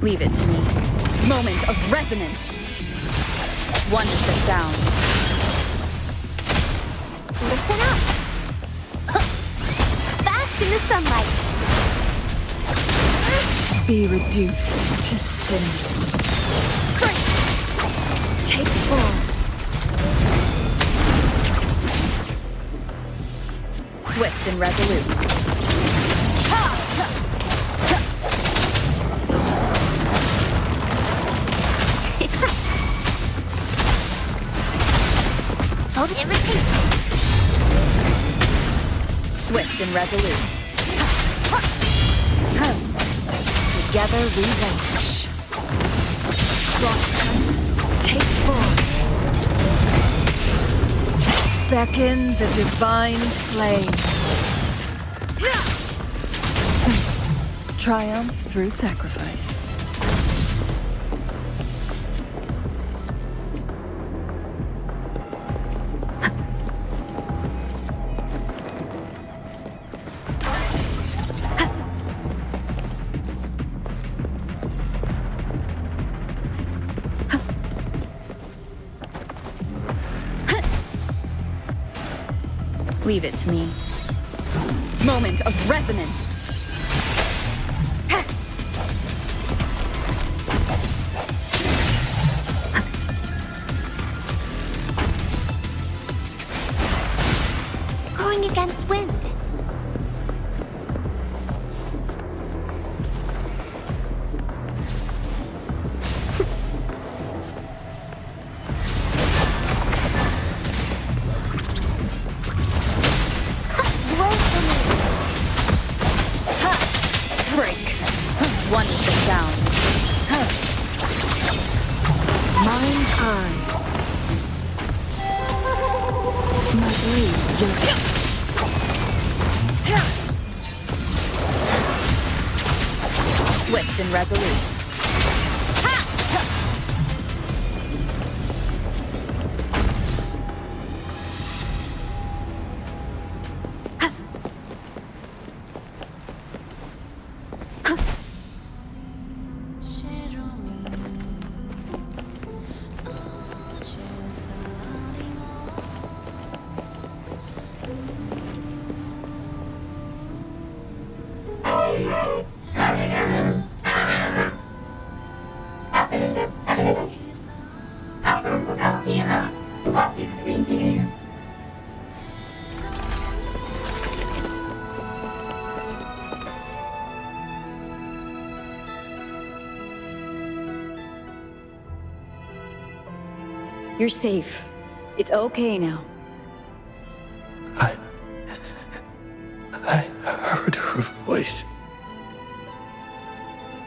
Leave it to me. Moment of resonance. One with the sound.
Listen up. Bask in the sunlight.
Be reduced to cinders. Take full. Swift and resolute.
Hold everything.
Swift and resolute. Together we vanish. Take full. Beckon the divine flames. Triumph through sacrifice. Leave it to me. Moment of resonance.
Going against wind.
Break. One with the sound.
Mind's eye. My blade just...
Swift and resolute.
You're safe. It's okay now. heard her voice.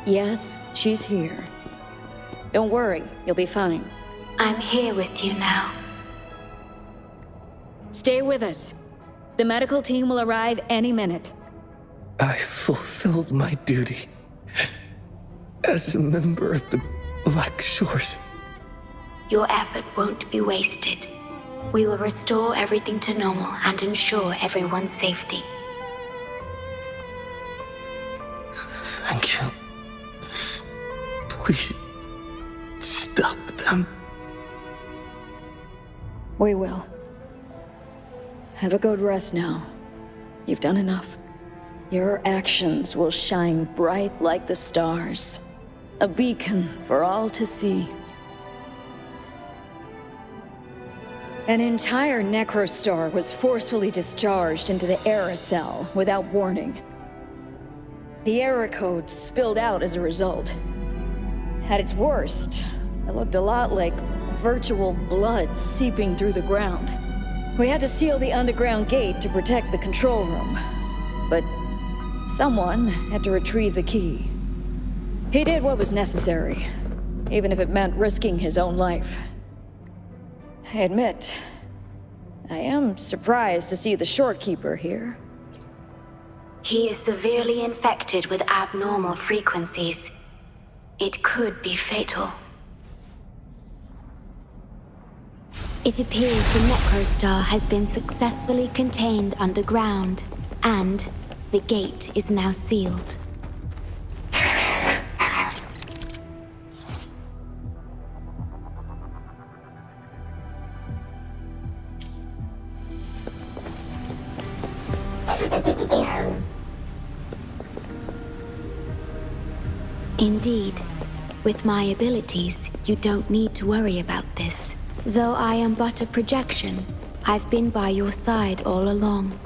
Yes, she's here. Don't worry, you'll be fine.
I'm here with you now.
Stay with us. The medical team will arrive any minute.
I fulfilled my duty as a member of the Black Shores.
Your effort won't be wasted. We will restore everything to normal and ensure everyone's safety.
Thank you. Please, stop them.
We will. Have a good rest now. You've done enough. Your actions will shine bright like the stars. A beacon for all to see. An entire necrostar was forcefully discharged into the aerocell without warning. The error code spilled out as a result. At its worst, it looked a lot like virtual blood seeping through the ground. We had to seal the underground gate to protect the control room. But someone had to retrieve the key. He did what was necessary, even if it meant risking his own life. I admit, I am surprised to see the ShoreKeeper here.
He is severely infected with abnormal frequencies. It could be fatal. It appears the Necrostar has been successfully contained underground, and the gate is now sealed. Indeed. With my abilities, you don't need to worry about this. Though I am but a projection, I've been by your side all along.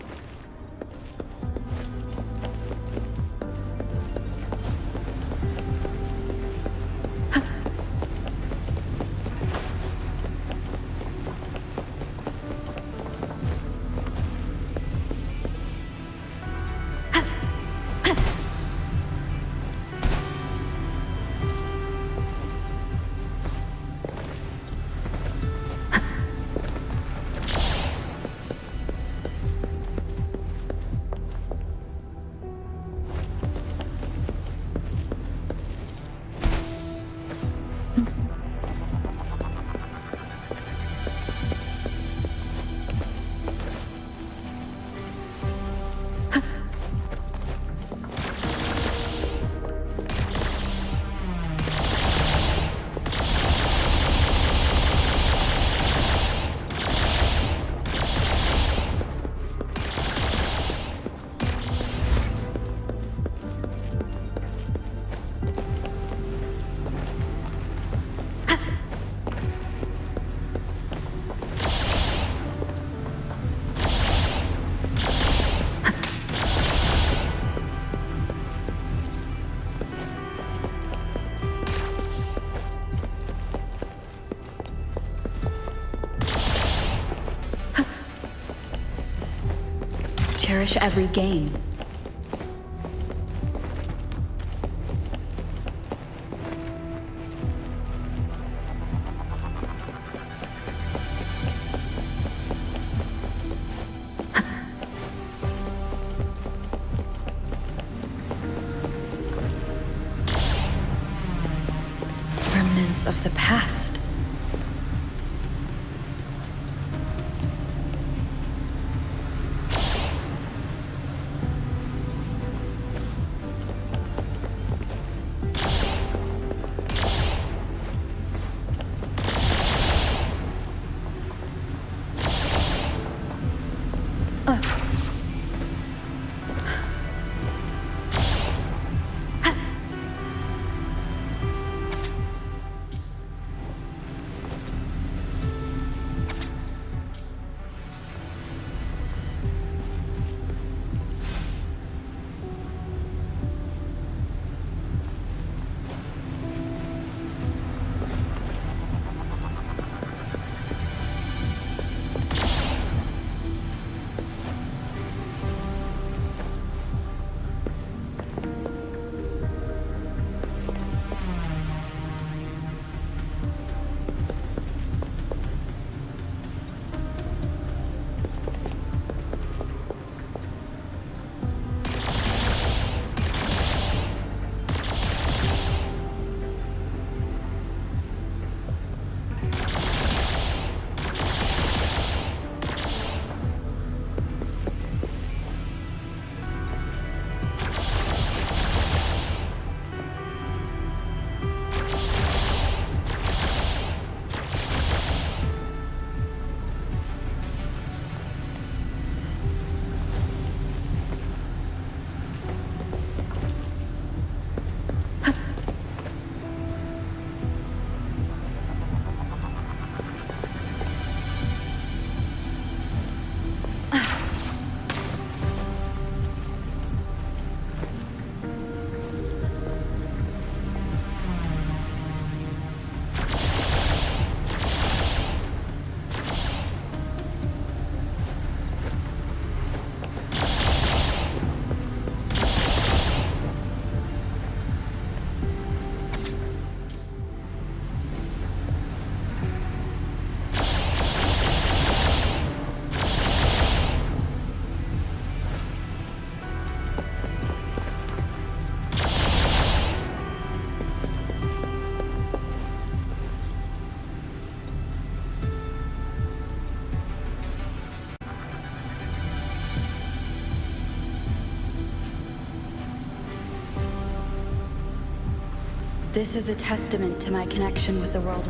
Cherish every gain. Remnants of the past.
This is a testament to my connection with the world.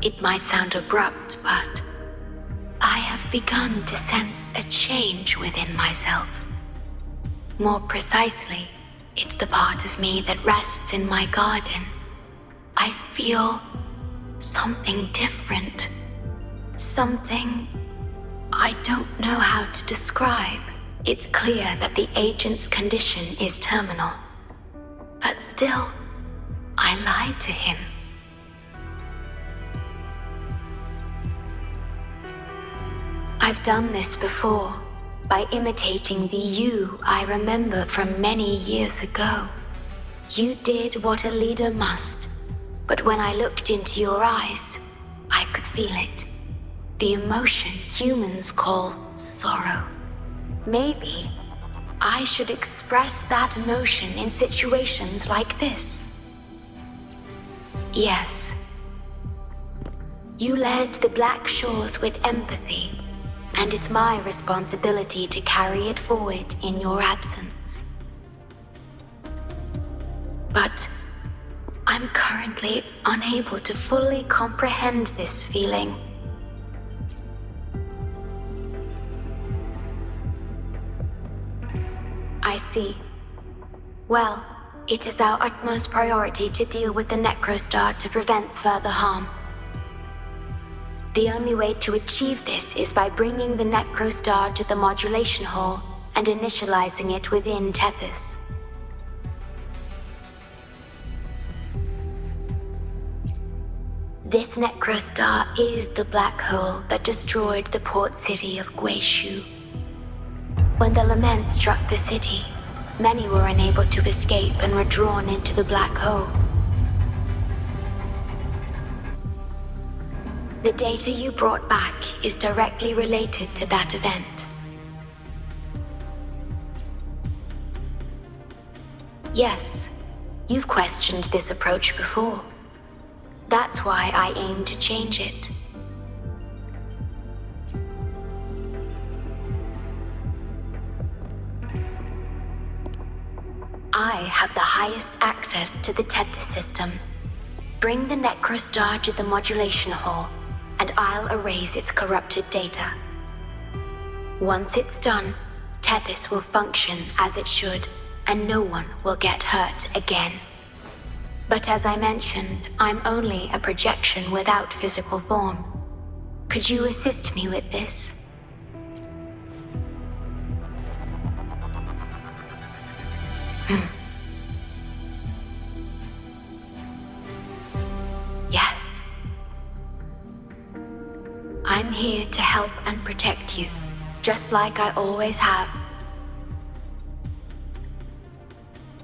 It might sound abrupt, but I have begun to sense a change within myself. More precisely, it's the part of me that rests in my garden. I feel something different. Something I don't know how to describe. It's clear that the agent's condition is terminal. But still, I lied to him. I've done this before, by imitating the you I remember from many years ago. You did what a leader must, but when I looked into your eyes, I could feel it. The emotion humans call sorrow. Maybe I should express that emotion in situations like this. Yes. You led the Black Shores with empathy, and it's my responsibility to carry it forward in your absence. But I'm currently unable to fully comprehend this feeling. I see. Well, it is our utmost priority to deal with the Necrostar to prevent further harm. The only way to achieve this is by bringing the Necrostar to the modulation hall and initializing it within Tethys. This Necrostar is the black hole that destroyed the port city of Guishu. When the lament struck the city, many were unable to escape and were drawn into the black hole. The data you brought back is directly related to that event. Yes, you've questioned this approach before. That's why I aim to change it. I have the highest access to the Tethys system. Bring the Necrostar to the modulation hall, and I'll erase its corrupted data. Once it's done, Tethys will function as it should, and no one will get hurt again. But as I mentioned, I'm only a projection without physical form. Could you assist me with this? Yes. I'm here to help and protect you, just like I always have.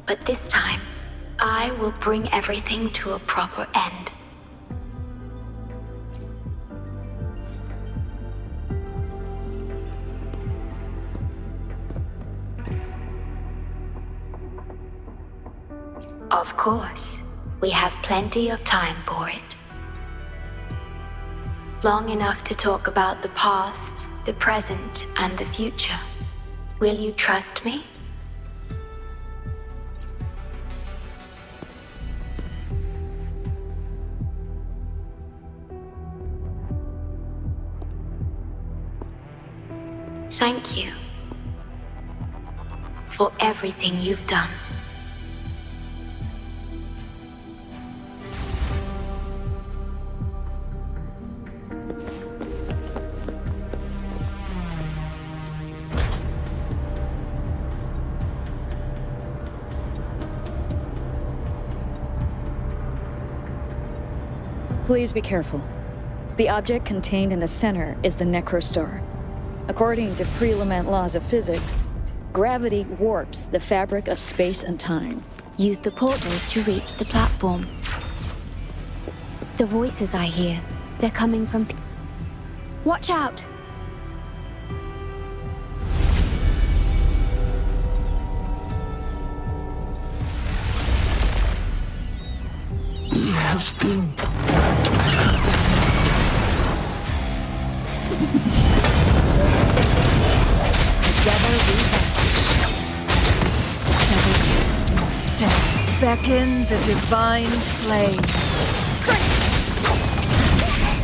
But this time, I will bring everything to a proper end. Of course, we have plenty of time for it. Long enough to talk about the past, the present, and the future. Will you trust me? Thank you for everything you've done.
Please be careful. The object contained in the center is the Necrostar. According to pre-lament laws of physics, gravity warps the fabric of space and time.
Use the portals to reach the platform. The voices I hear, they're coming from...
Watch out!
Yes, then.
Together we vanquish. Tethys,
beckon the divine flame.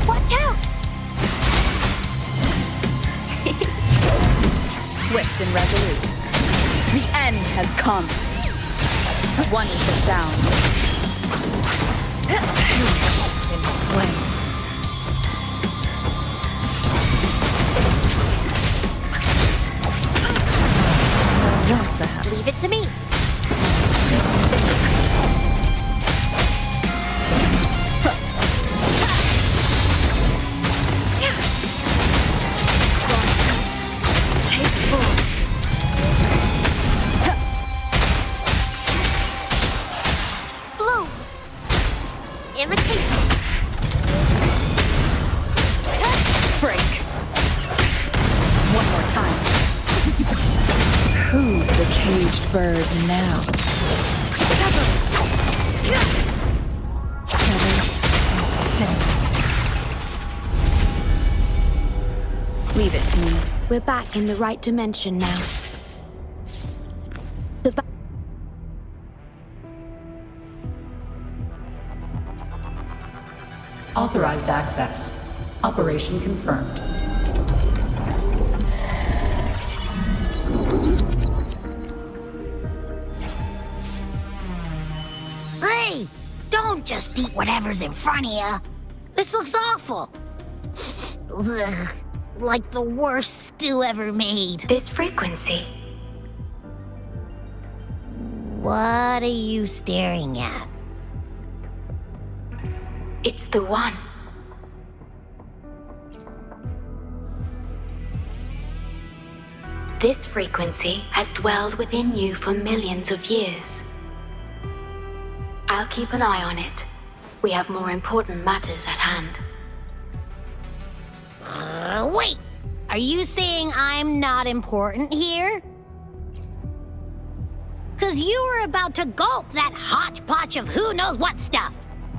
Watch out!
Swift and resolute. The end has come. One is the sound. In flames. Once a house.
Leave it to me.
Stay full.
Bloom. Imitation.
Break. One more time. Who's the caged bird now? Feathers and scent.
Leave it to me. We're back in the right dimension now.
Authorized access. Operation confirmed.
Hey! Don't just eat whatever's in front of you. This looks awful. Ugh, like the worst stew ever made.
This frequency.
What are you staring at?
It's the one. This frequency has dwelled within you for millions of years. I'll keep an eye on it. We have more important matters at hand.
Wait! Are you saying I'm not important here? 'Cause you were about to gulp that hodgepodge of who knows what stuff.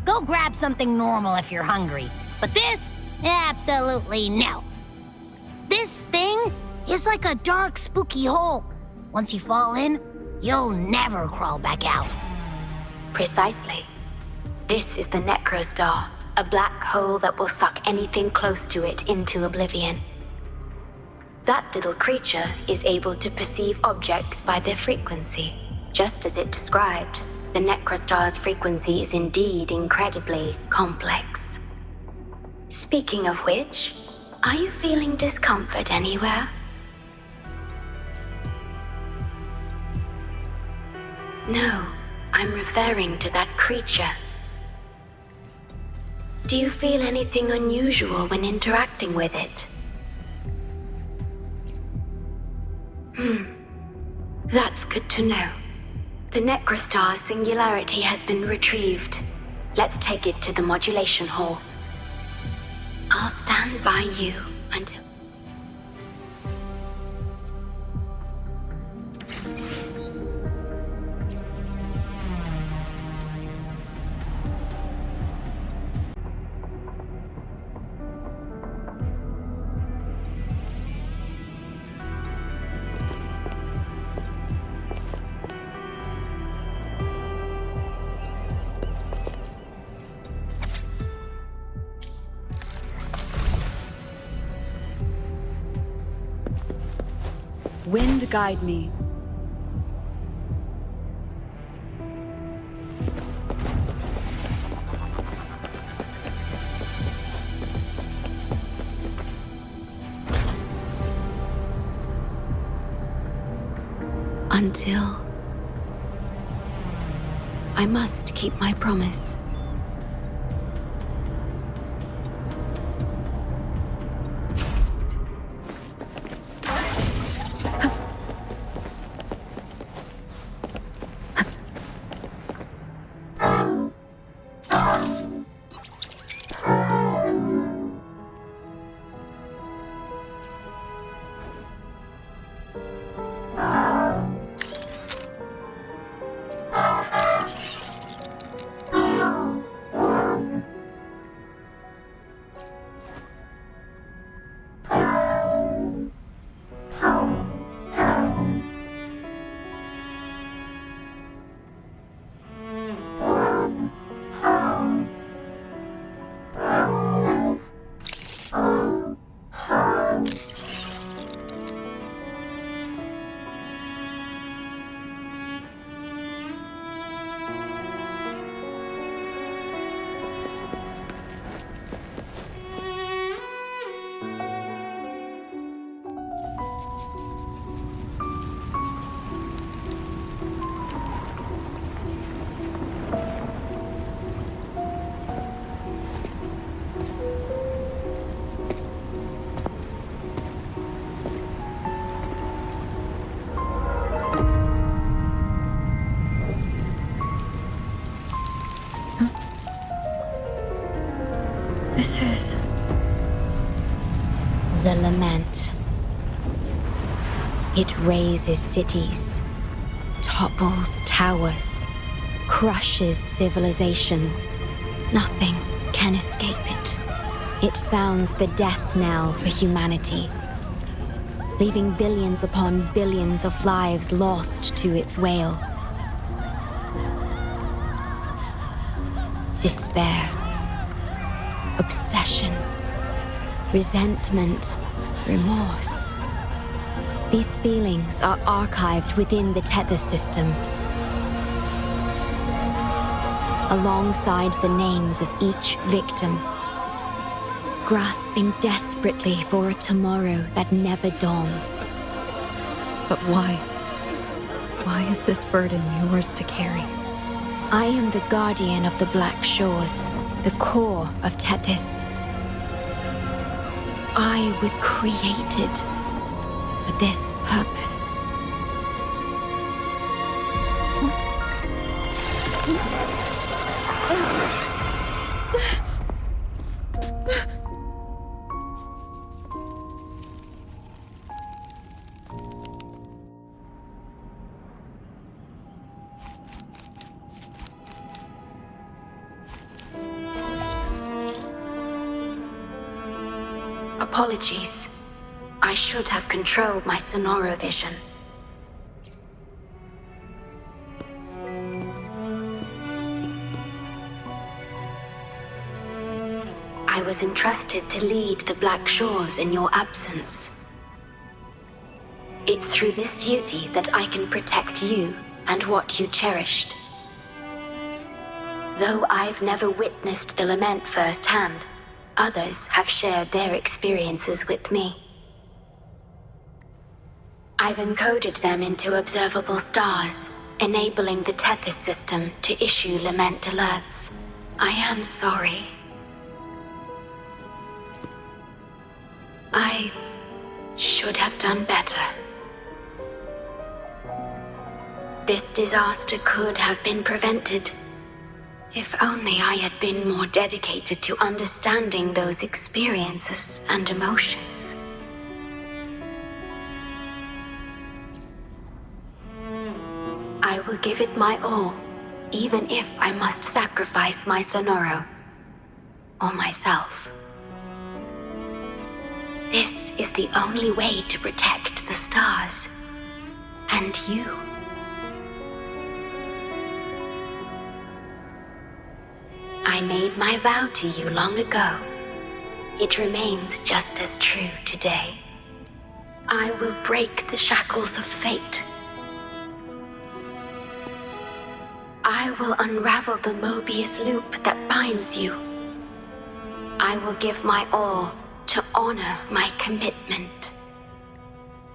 Go grab something normal if you're hungry. But this? Absolutely no. This thing is like a dark, spooky hole. Once you fall in, you'll never crawl back out.
Precisely. This is the Necrostar, a black hole that will suck anything close to it into oblivion. That little creature is able to perceive objects by their frequency. Just as it described, the Necrostar's frequency is indeed incredibly complex. Speaking of which, are you feeling discomfort anywhere? No, I'm referring to that creature. Do you feel anything unusual when interacting with it? That's good to know. The Necrostar's singularity has been retrieved. Let's take it to the modulation hall. I'll stand by you until...
Wind guide me.
Until... I must keep my promise.
This is...
The lament. It razes cities, topples towers, crushes civilizations. Nothing can escape it. It sounds the death knell for humanity, leaving billions upon billions of lives lost to its wail. Despair, obsession, resentment, remorse. These feelings are archived within the tether system, alongside the names of each victim, grasping desperately for a tomorrow that never dawns.
But why? Why is this burden yours to carry?
I am the guardian of the Black Shores, the core of Tethys. I was created for this purpose. Apologies. I should have controlled my sonoro vision. I was entrusted to lead the Black Shores in your absence. It's through this duty that I can protect you and what you cherished. Though I've never witnessed the lament firsthand, others have shared their experiences with me. I've encoded them into observable stars, enabling the Tethys system to issue lament alerts. I am sorry. I should have done better. This disaster could have been prevented. If only I had been more dedicated to understanding those experiences and emotions. I will give it my all, even if I must sacrifice my sonoro, or myself. This is the only way to protect the stars, and you. I made my vow to you long ago. It remains just as true today. I will break the shackles of fate. I will unravel the Mobius loop that binds you. I will give my all to honor my commitment.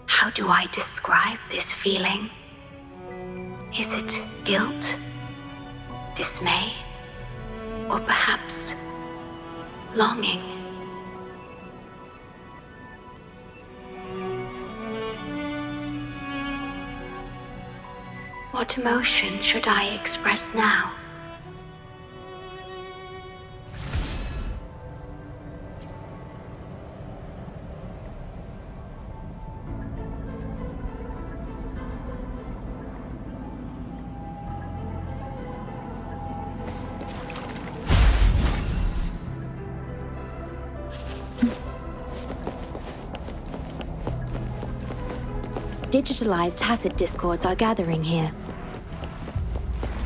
How do I describe this feeling? Is it guilt? Dismay? Or perhaps longing? What emotion should I express now? Digitalized Hasid discords are gathering here.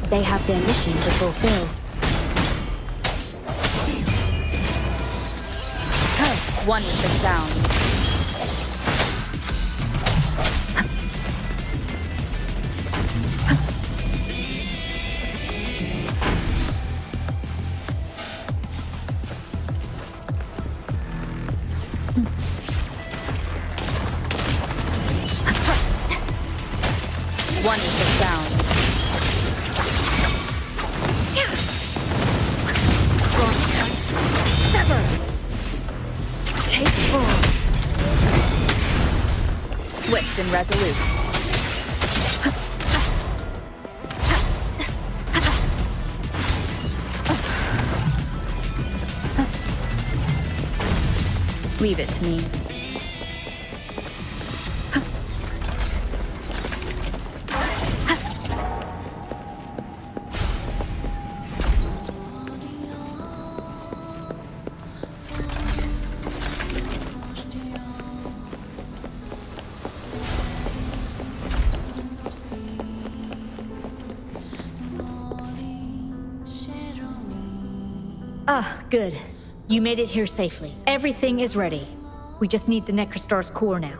They have their mission to fulfill.
One with the sound. One with the sound.
Sever! Take full.
Swift and resolute.
Leave it to me.
Ah, good. You made it here safely. Everything is ready. We just need the Necrostar's core now.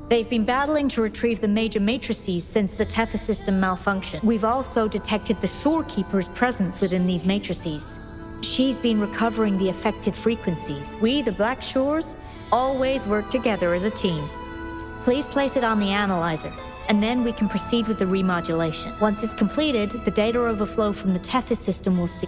They've been battling to retrieve the major matrices since the Tethys system malfunctioned. We've also detected the ShoreKeeper's presence within these matrices. She's been recovering the affected frequencies. We, the Black Shores, always work together as a team. Please place it on the analyzer, and then we can proceed with the remodulation. Once it's completed, the data overflow from the Tethys system will see.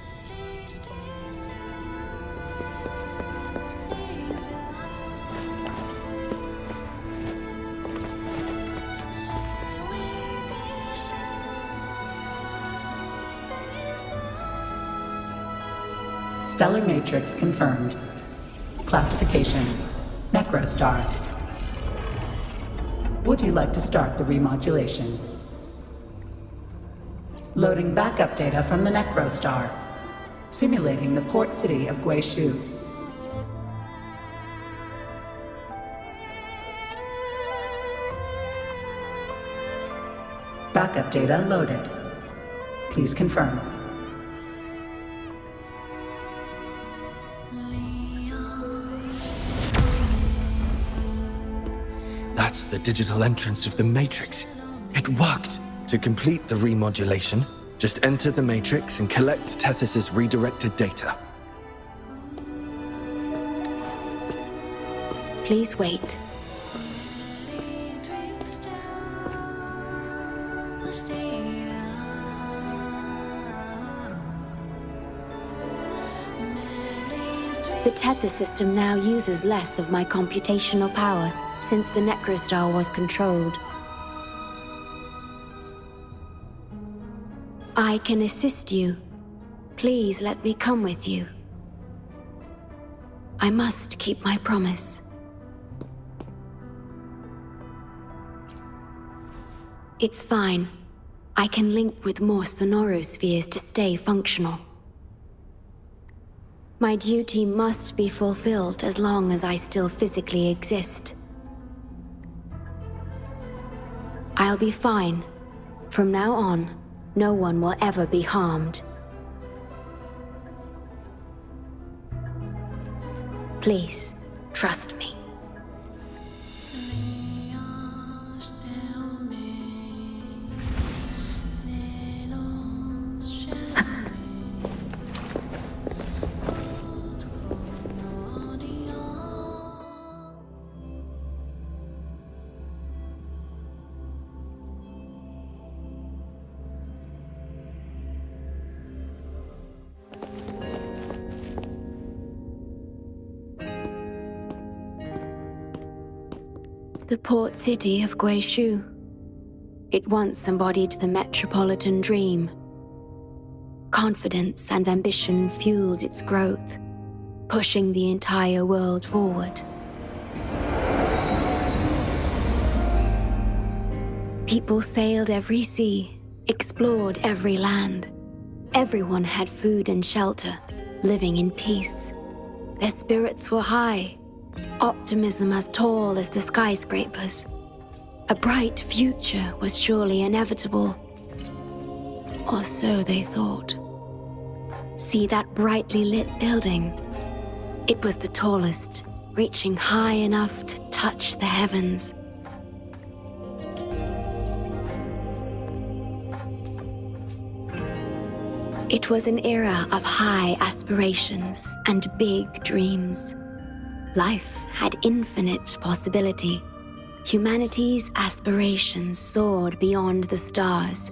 Stellar matrix confirmed. Classification: Necrostar. Would you like to start the remodulation? Loading backup data from the Necrostar. Simulating the port city of Guishu. Backup data loaded. Please confirm.
That's the digital entrance of the Matrix. It worked! To complete the remodulation, just enter the Matrix and collect Tethys' redirected data.
Please wait. The Tethys system now uses less of my computational power since the Necrostar was controlled. I can assist you. Please let me come with you. I must keep my promise. It's fine. I can link with more sonorospheres to stay functional. My duty must be fulfilled as long as I still physically exist. I'll be fine. From now on, no one will ever be harmed. Please, trust me. The port city of Guishu. It once embodied the metropolitan dream. Confidence and ambition fueled its growth, pushing the entire world forward. People sailed every sea, explored every land. Everyone had food and shelter, living in peace. Their spirits were high. Optimism as tall as the skyscrapers. A bright future was surely inevitable. Or so they thought. See that brightly lit building? It was the tallest, reaching high enough to touch the heavens. It was an era of high aspirations and big dreams. Life had infinite possibility. Humanity's aspirations soared beyond the stars,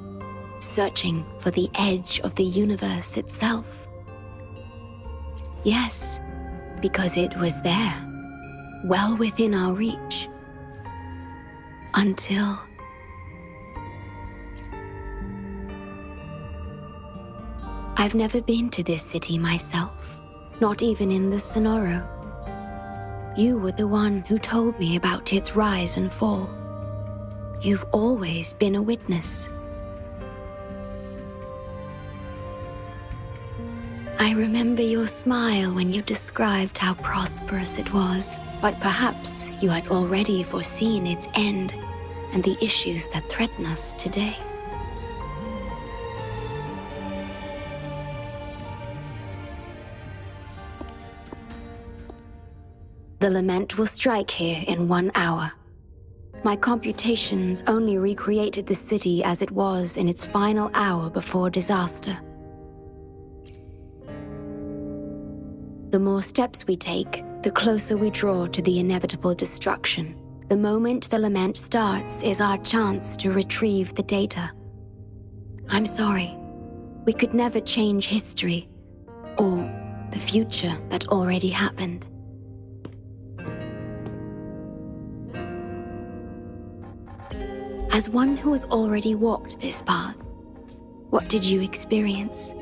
searching for the edge of the universe itself. Yes, because it was there, well within our reach. Until... I've never been to this city myself. not even in the Sonoro. You were the one who told me about its rise and fall. You've always been a witness. I remember your smile when you described how prosperous it was, but perhaps you had already foreseen its end and the issues that threaten us today. The lament will strike here in 1 hour. My computations only recreated the city as it was in its final hour before disaster. The more steps we take, the closer we draw to the inevitable destruction. The moment the lament starts is our chance to retrieve the data. I'm sorry. We could never change history or the future that already happened. As one who has already walked this path, what did you experience?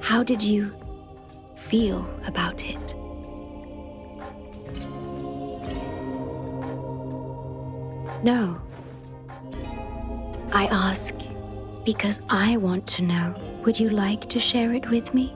How did you feel about it? No. I ask because I want to know. Would you like to share it with me?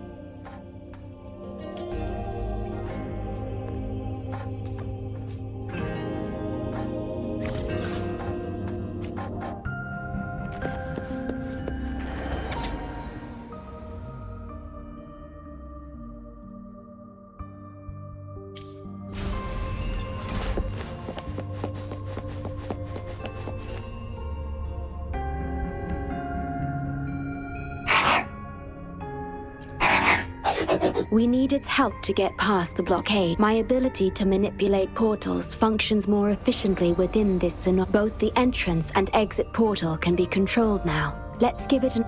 We need its help to get past the blockade. My ability to manipulate portals functions more efficiently within this scenario. Both the entrance and exit portal can be controlled now. Let's give it an...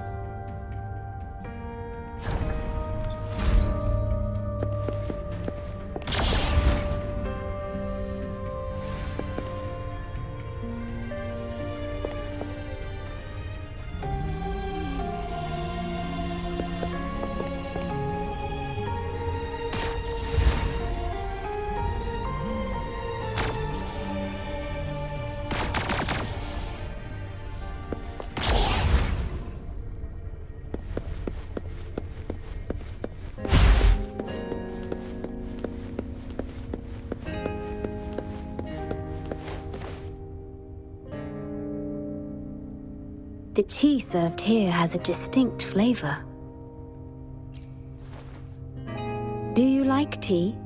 The tea served here has a distinct flavor. Do you like tea?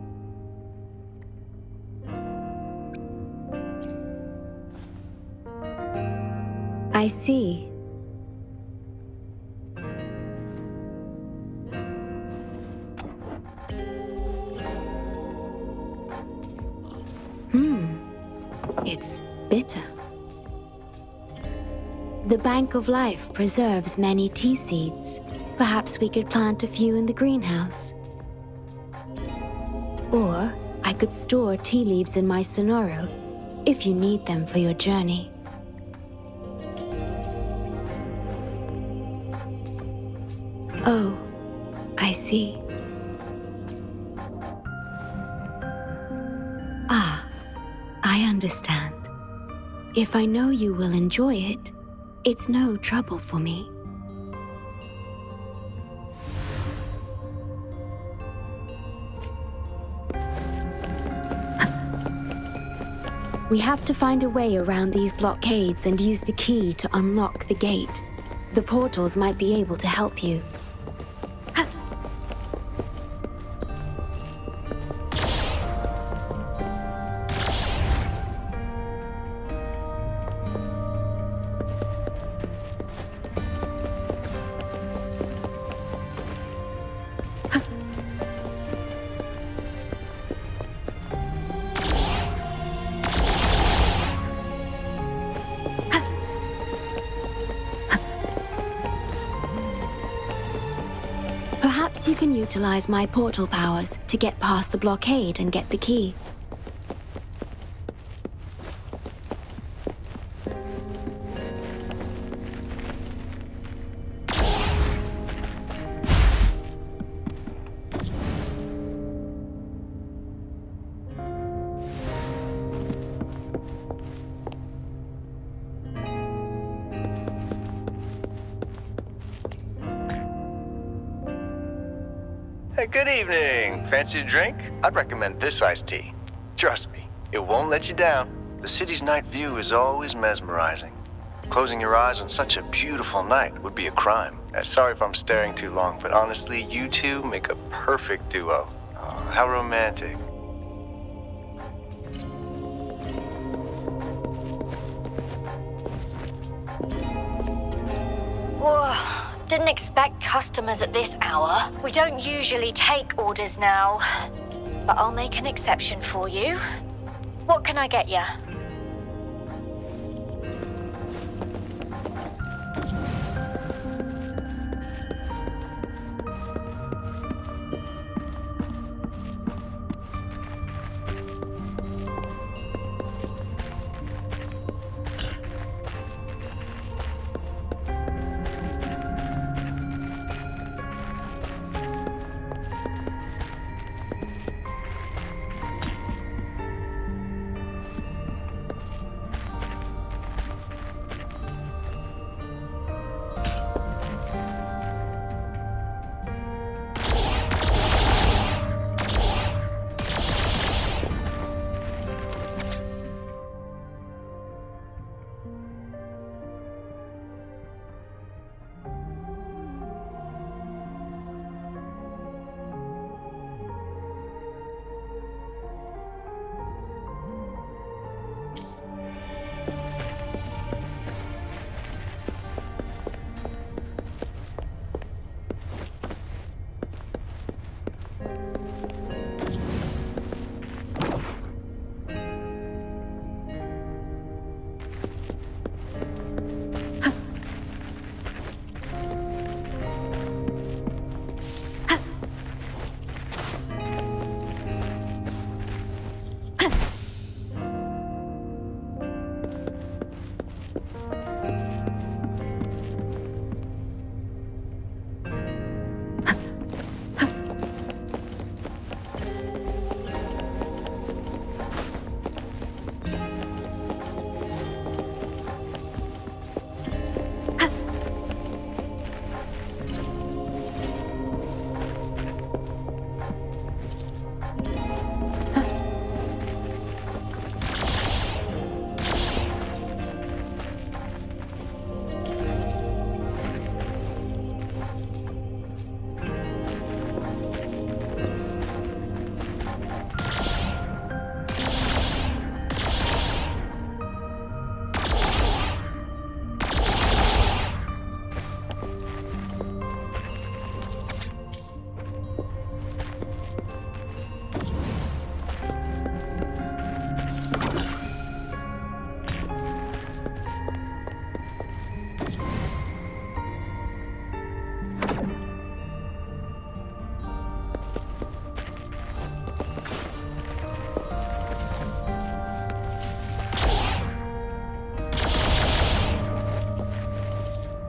I see. It's bitter. The Bank of Life preserves many tea seeds. Perhaps we could plant a few in the greenhouse. Or I could store tea leaves in my Sonoro, if you need them for your journey. Oh, I see. Ah, I understand. If I know you will enjoy it, it's no trouble for me. We have to find a way around these blockades and use the key to unlock the gate. The portals might be able to help you. Perhaps you can utilize my portal powers to get past the blockade and get the key.
Hey, good evening. Fancy a drink? I'd recommend this iced tea. Trust me, it won't let you down. The city's night view is always mesmerizing. Closing your eyes on such a beautiful night would be a crime. Sorry if I'm staring too long, but honestly, you two make a perfect duo. Oh, how romantic.
Whoa, didn't expect customers at this hour. We don't usually take orders now. But I'll make an exception for you. What can I get you?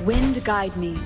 Wind guide me.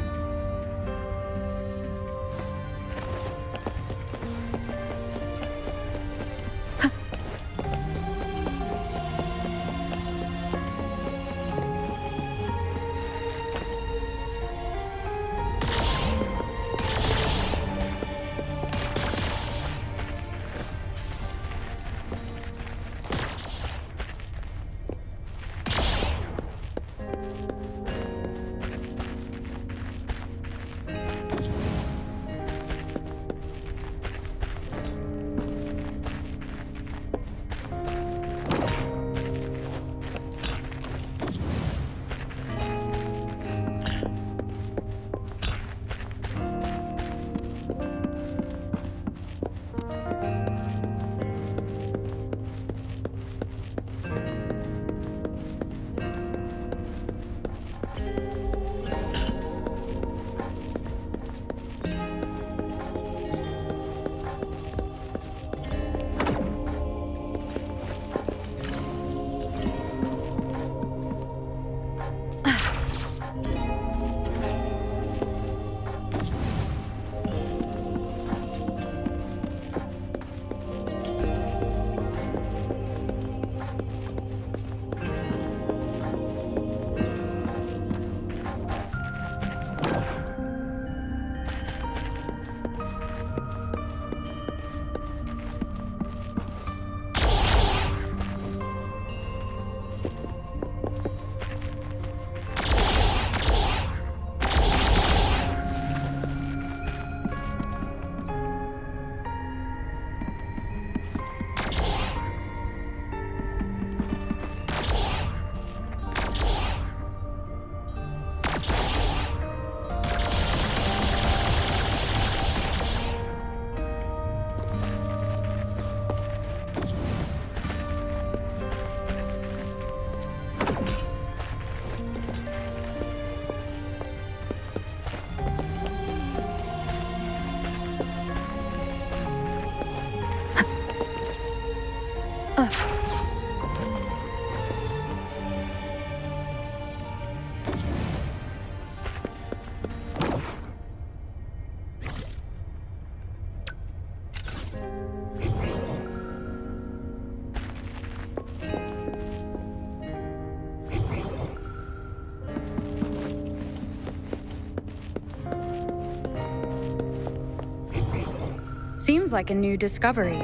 Seems like a new discovery.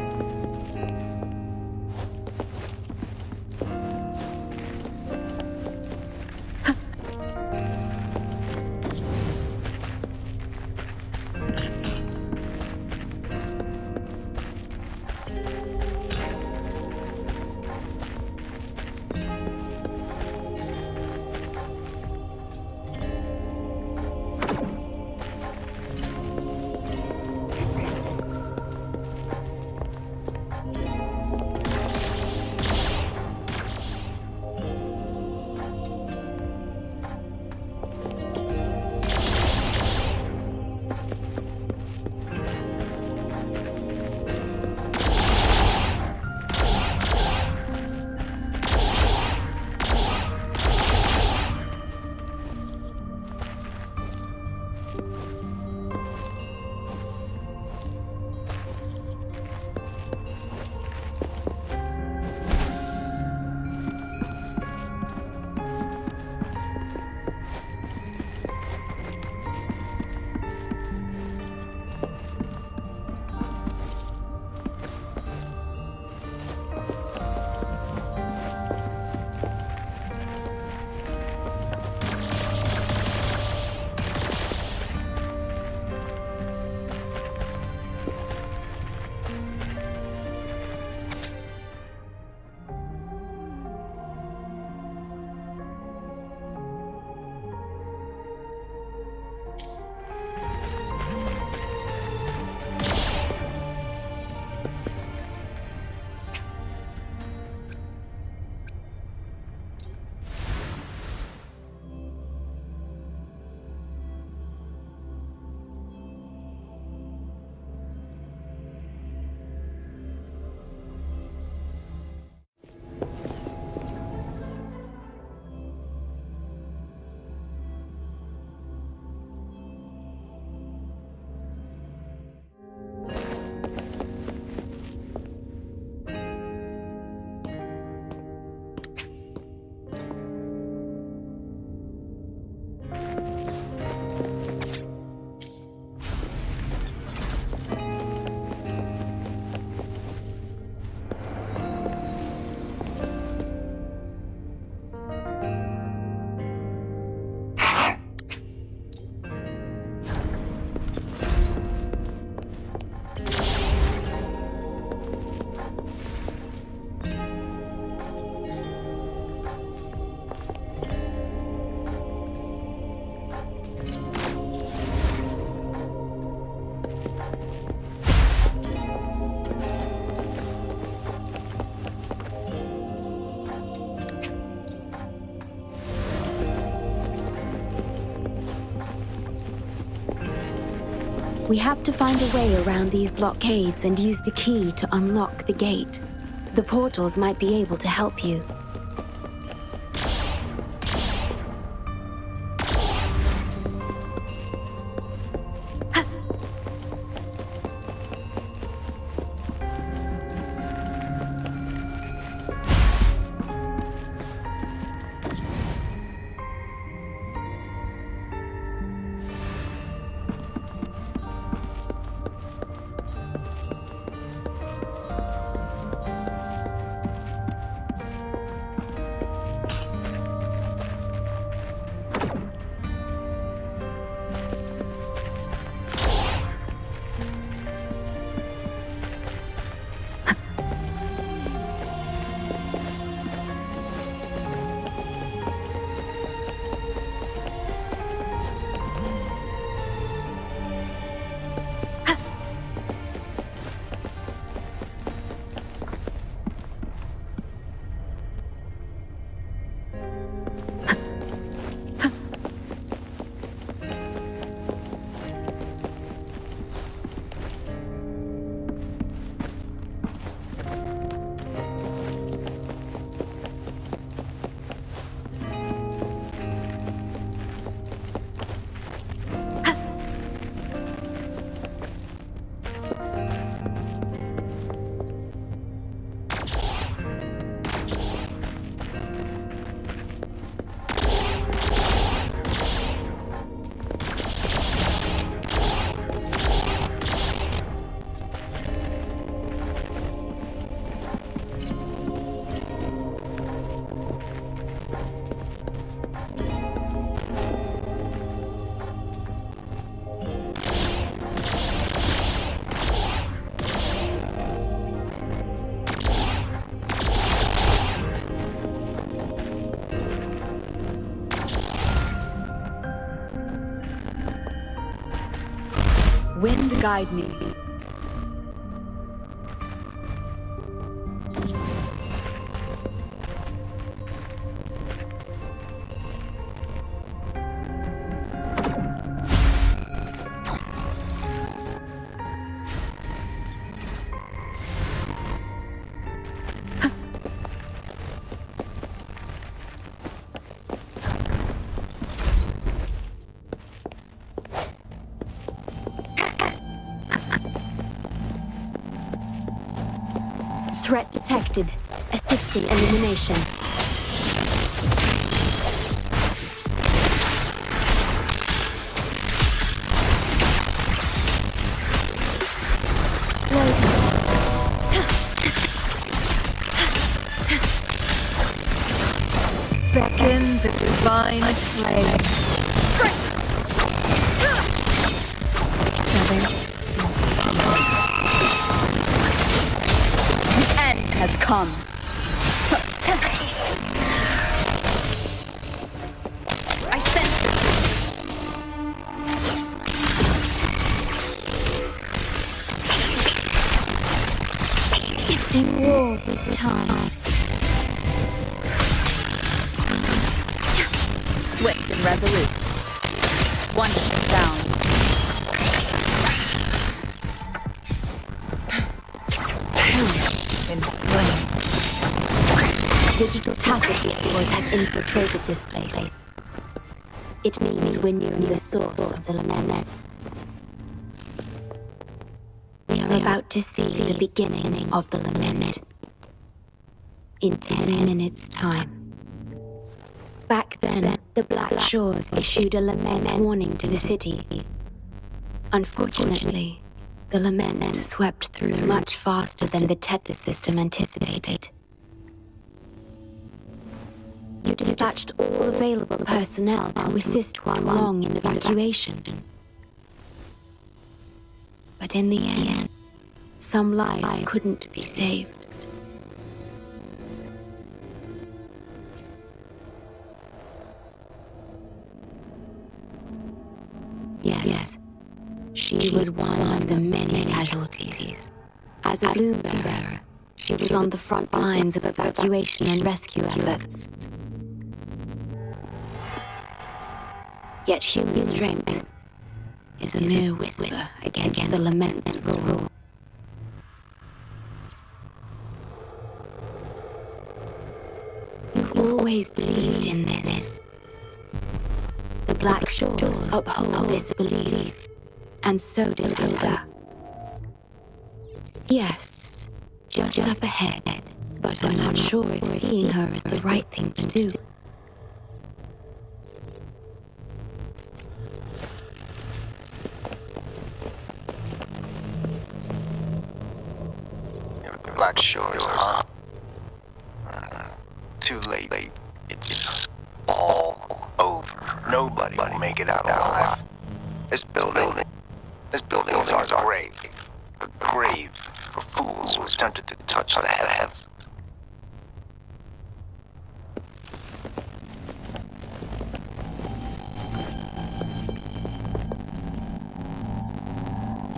We have to find a way around these blockades and use the key to unlock the gate. The portals might be able to help you.
Wind guide me.
Threat detected. Assisting elimination.
Beckon the divine flame.
The end has come. I sense it.
In war with time.
Swift and resolute. Wonderful sound.
In flame.
Digital task discords have infiltrated this place. It means we're nearing the source of the lament. We are about to see the beginning of the lament. In 10 minutes' time. Back then, the Black Shores issued a lament warning to the city. Unfortunately, the lament swept through much faster than the Tether system anticipated. You dispatched all available personnel to assist Long in evacuation. But in the end, some lives couldn't be saved. Yes, she was one of the many casualties. As a bloom bearer, she was on the front lines of evacuation and rescue efforts. Yet human strength is a mere whisper against the lament's roar. You've always believed in this. The Black Shores uphold this belief, and so did Hilda. Yes, just up ahead, but I'm not sure if seeing her is the right thing to do.
The Black Shores, huh? Too late. It's all over. Nobody will make it out alive. This building is our grave. A grave for fools who attempted to touch the heavens.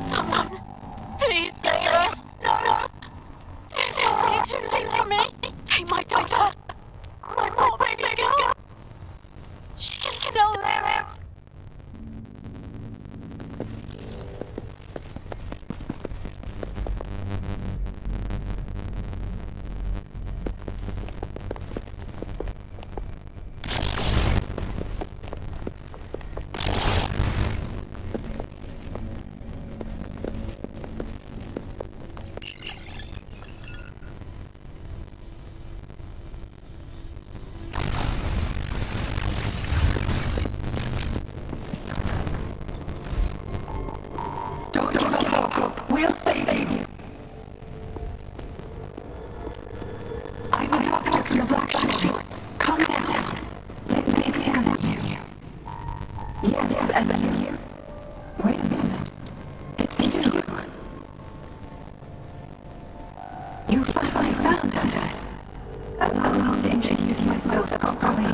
Someone, please save us. No. It's already too late for me. Take my daughter. My poor baby girl. She can still live.
We'll save you. I'm a doctor from the Black Shores. Calm down. Let me examine you. Yes, examine you. Wait a minute. It's you. You finally found us. Allow me to introduce myself properly.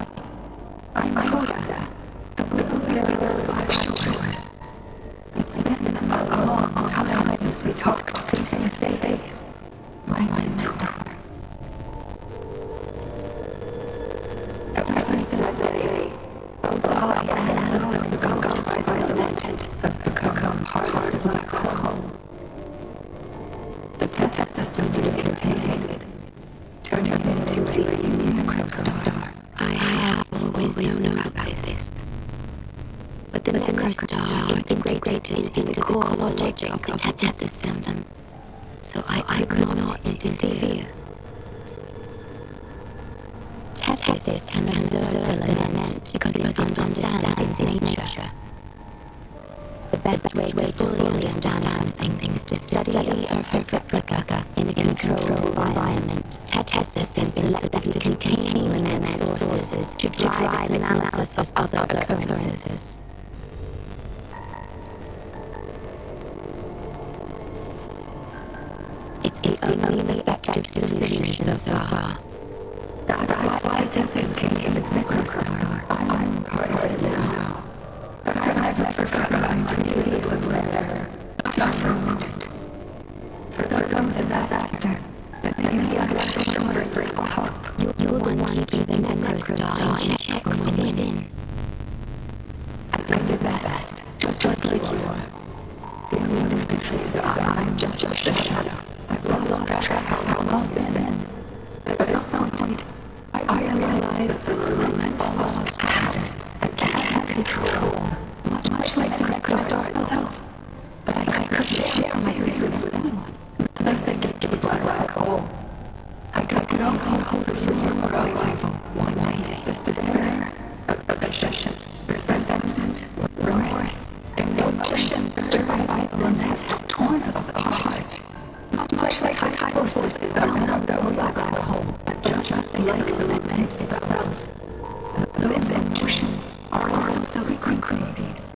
I'm Rover, the blue bearer of the Black Shores. It's them alone.
necrostar integrated in the core logic of the Tethys system, so I could not interfere. Tethys can observe element because it understands its nature. The best way to fully understand something is to study a perfect replica in a controlled environment. Tethys has been selected to contain element sources to drive analysis of other occurrences. It's the only effective solution so far.
That's why Tethys came as necrostar. I'm part of it now. But I've never forgotten my duties of leader. Not for a moment. For those disaster, that maybe I should break the hope.
You're the one keeping the necrostar in check from within.
I did best, just like you are. The only difference is I'm just a shadow. I've lost track of how long it's been. But at some point, I realized that the element follows patterns I can't control, much like the necrostar itself. But I couldn't share my reasons with anyone. Nothing is the black hole. I could only hope for your arrival one day. Despair, obsession, resentment, remorse, and emotions stirring by the lament have torn us apart. Much like tidal forces around our black hole, just like the lament itself. Those emotions are also frequencies.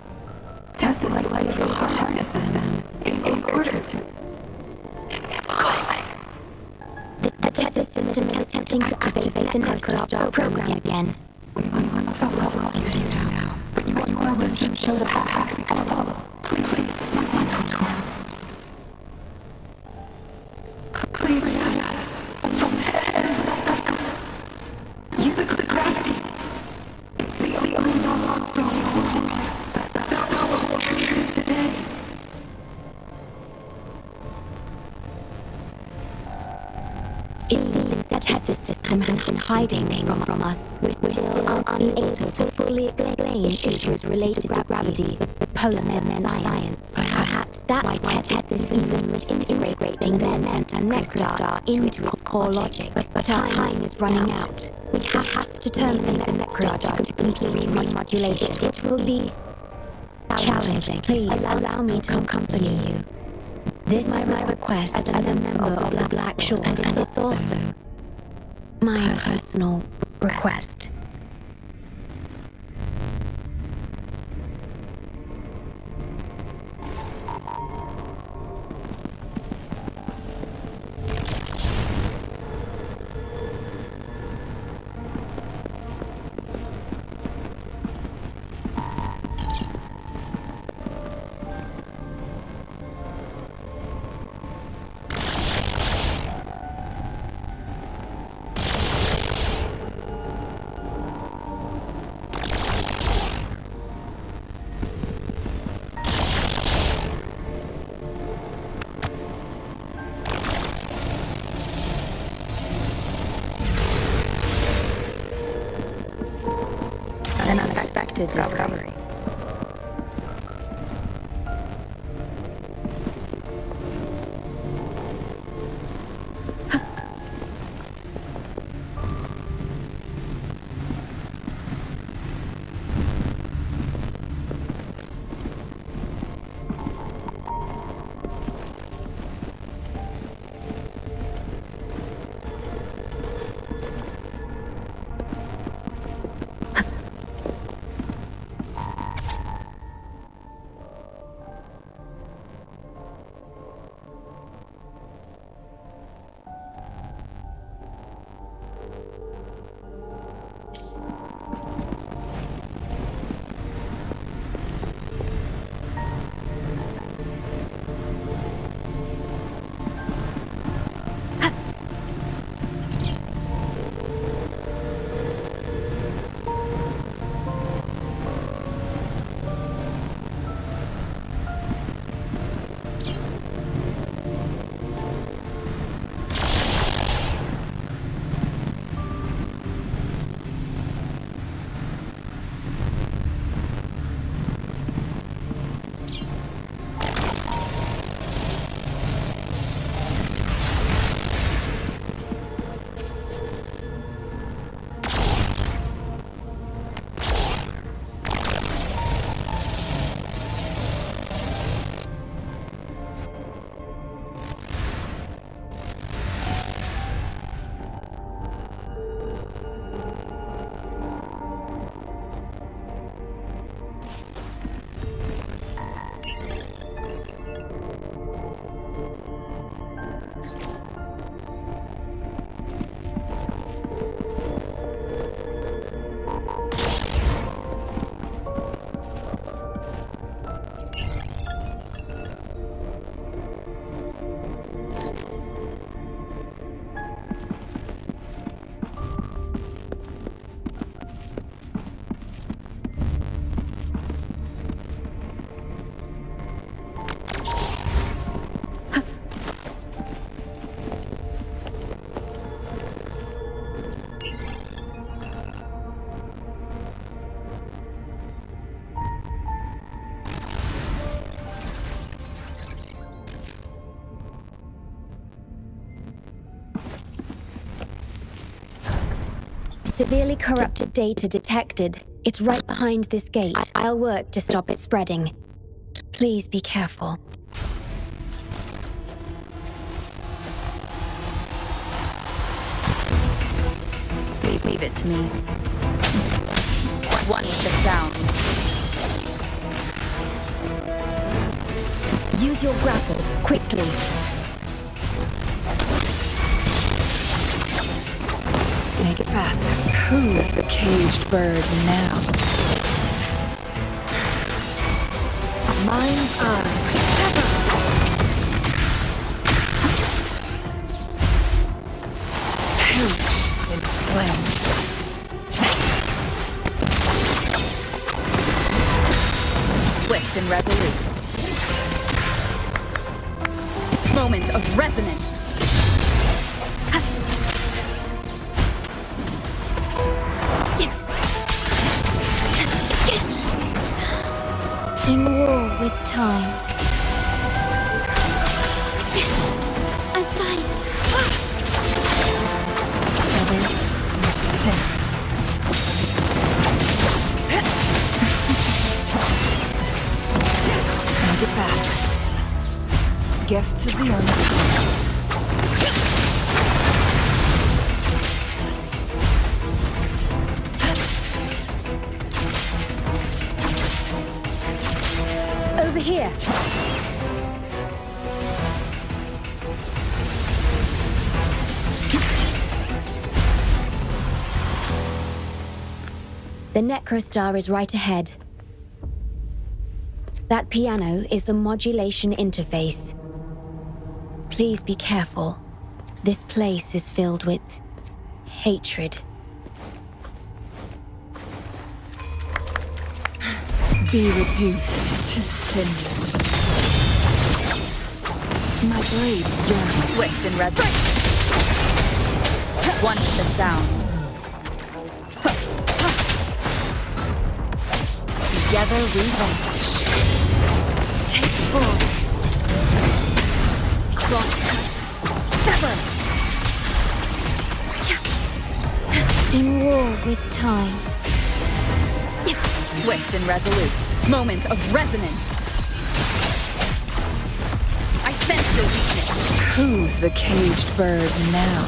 Tesla likely harnesses them in order to...
The Tethys system is attempting to activate the necrostar program again.
So lost you now, but you are when Jim showed a path we can follow. Please, my mentor. Please, from the head of the cycle. Use the gravity. It's the only normal for the world. That's all I want to do today.
It seems that Tethys system has been hiding things from us. We're still unable to fully explain issues related to gravity with polar science. Perhaps that's why Tethys even risked integrating the element and necrostar into its core logic. But our time is running out. We have to terminate the necrostar to complete remodulation. It will be challenging. Please allow me to accompany you. This is my request as a member of the Black Shore, and it's also my personal request.
An unexpected discovery.
Severely corrupted data detected. It's right behind this gate. I'll work to stop it spreading. Please be careful.
Leave it to me. One with the sound.
Use your grapple, quickly.
Make it faster. Who's the caged bird now?
Mind's eye.
Perish in flames.
Swift and resolute. Moment of resonance.
In war with time. I'm fine.
Others descend. Make it fast. Guests of the unseen.
Over here. The Necrostar is right ahead. That piano is the modulation interface. Please be careful. This place is filled with hatred.
Be reduced to cinders. My blade yearns.
Swift and resolute. One with the sounds. Together we vanquish. Take full. Cross-cut. Sever.
In war with time.
Swift and resolute. Moment of resonance. I sense your weakness.
Who's the caged bird now?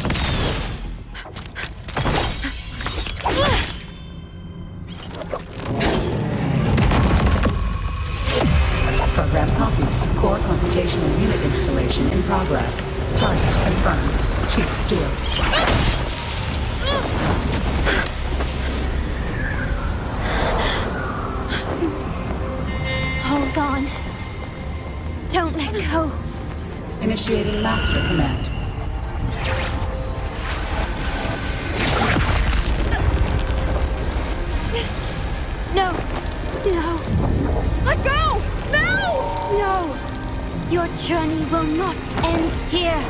Program copied. Core computational unit installation in progress. Target confirmed. Chief Steward.
Hold on. Don't let go.
Initiating master command.
No. No.
Let go! No!
No. Your journey will not end here.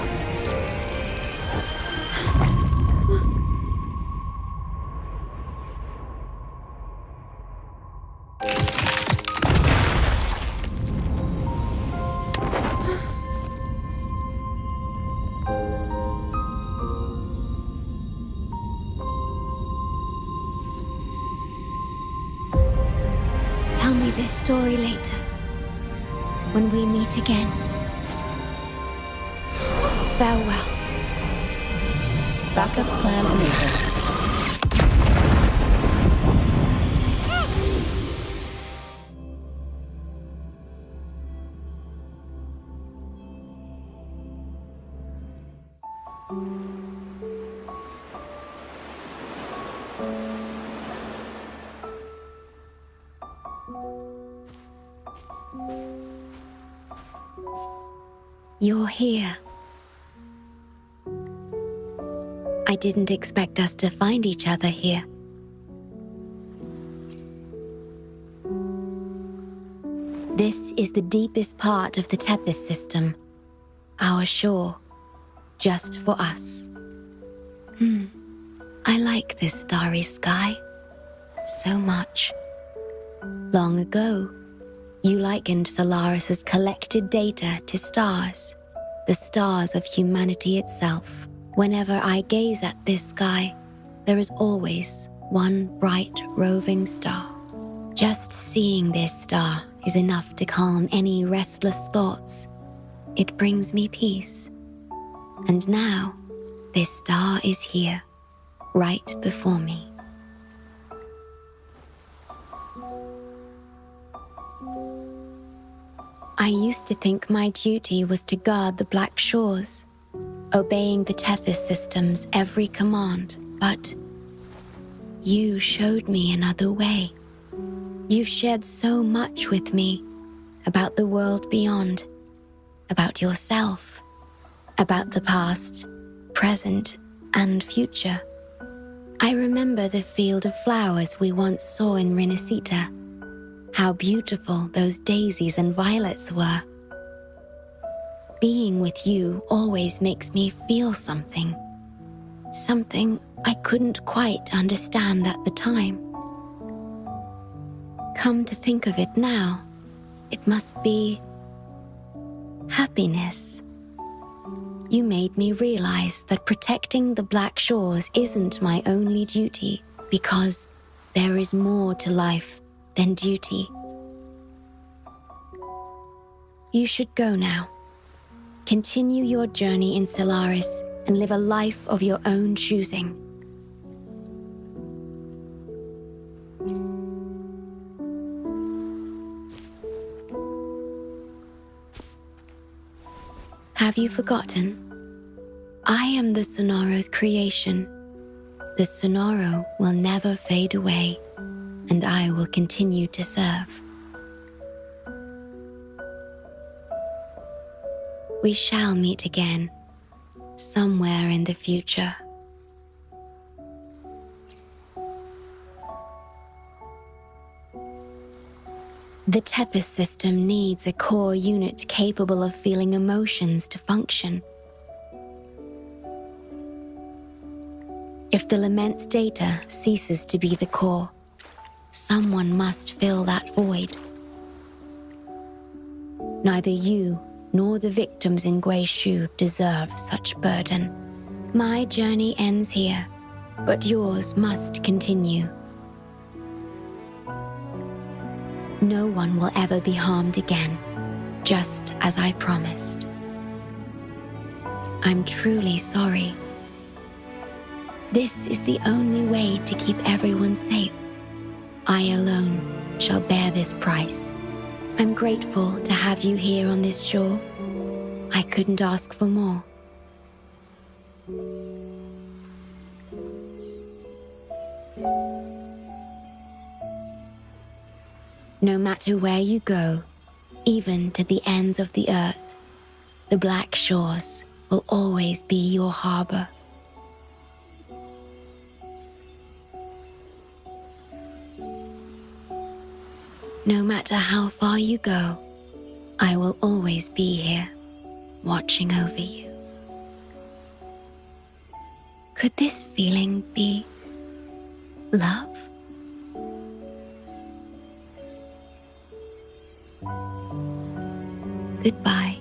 Tell me this story later, when we meet again. Farewell.
Backup plan enabled.
You're here. I didn't expect us to find each other here. This is the deepest part of the Tethys system. Our shore. Just for us. I like this starry sky. So much. Long ago, you likened Solaris's collected data to stars. The stars of humanity itself. Whenever I gaze at this sky, there is always one bright roving star. Just seeing this star is enough to calm any restless thoughts. It brings me peace. And now, this star is here, right before me. I used to think my duty was to guard the Black Shores, obeying the Tethys system's every command, but you showed me another way. You've shared so much with me about the world beyond, about yourself, about the past, present, and future. I remember the field of flowers we once saw in Rinasita. How beautiful those daisies and violets were. Being with you always makes me feel something. Something I couldn't quite understand at the time. Come to think of it now, it must be happiness. You made me realize that protecting the Black Shores isn't my only duty, because there is more to life than duty. You should go now. Continue your journey in Solaris and live a life of your own choosing. Have you forgotten? I am the Sonoro's creation. The Sonoro will never fade away, and I will continue to serve. We shall meet again, somewhere in the future. The Tethys system needs a core unit capable of feeling emotions to function. If the Lament's data ceases to be the core, someone must fill that void. Neither you nor the victims in Guishu deserve such burden. My journey ends here, but yours must continue. No one will ever be harmed again, just as I promised. I'm truly sorry. This is the only way to keep everyone safe. I alone shall bear this price. I'm grateful to have you here on this shore. I couldn't ask for more. No matter where you go, even to the ends of the earth, the Black Shores will always be your harbor. No matter how far you go, I will always be here, watching over you. Could this feeling be love? Goodbye.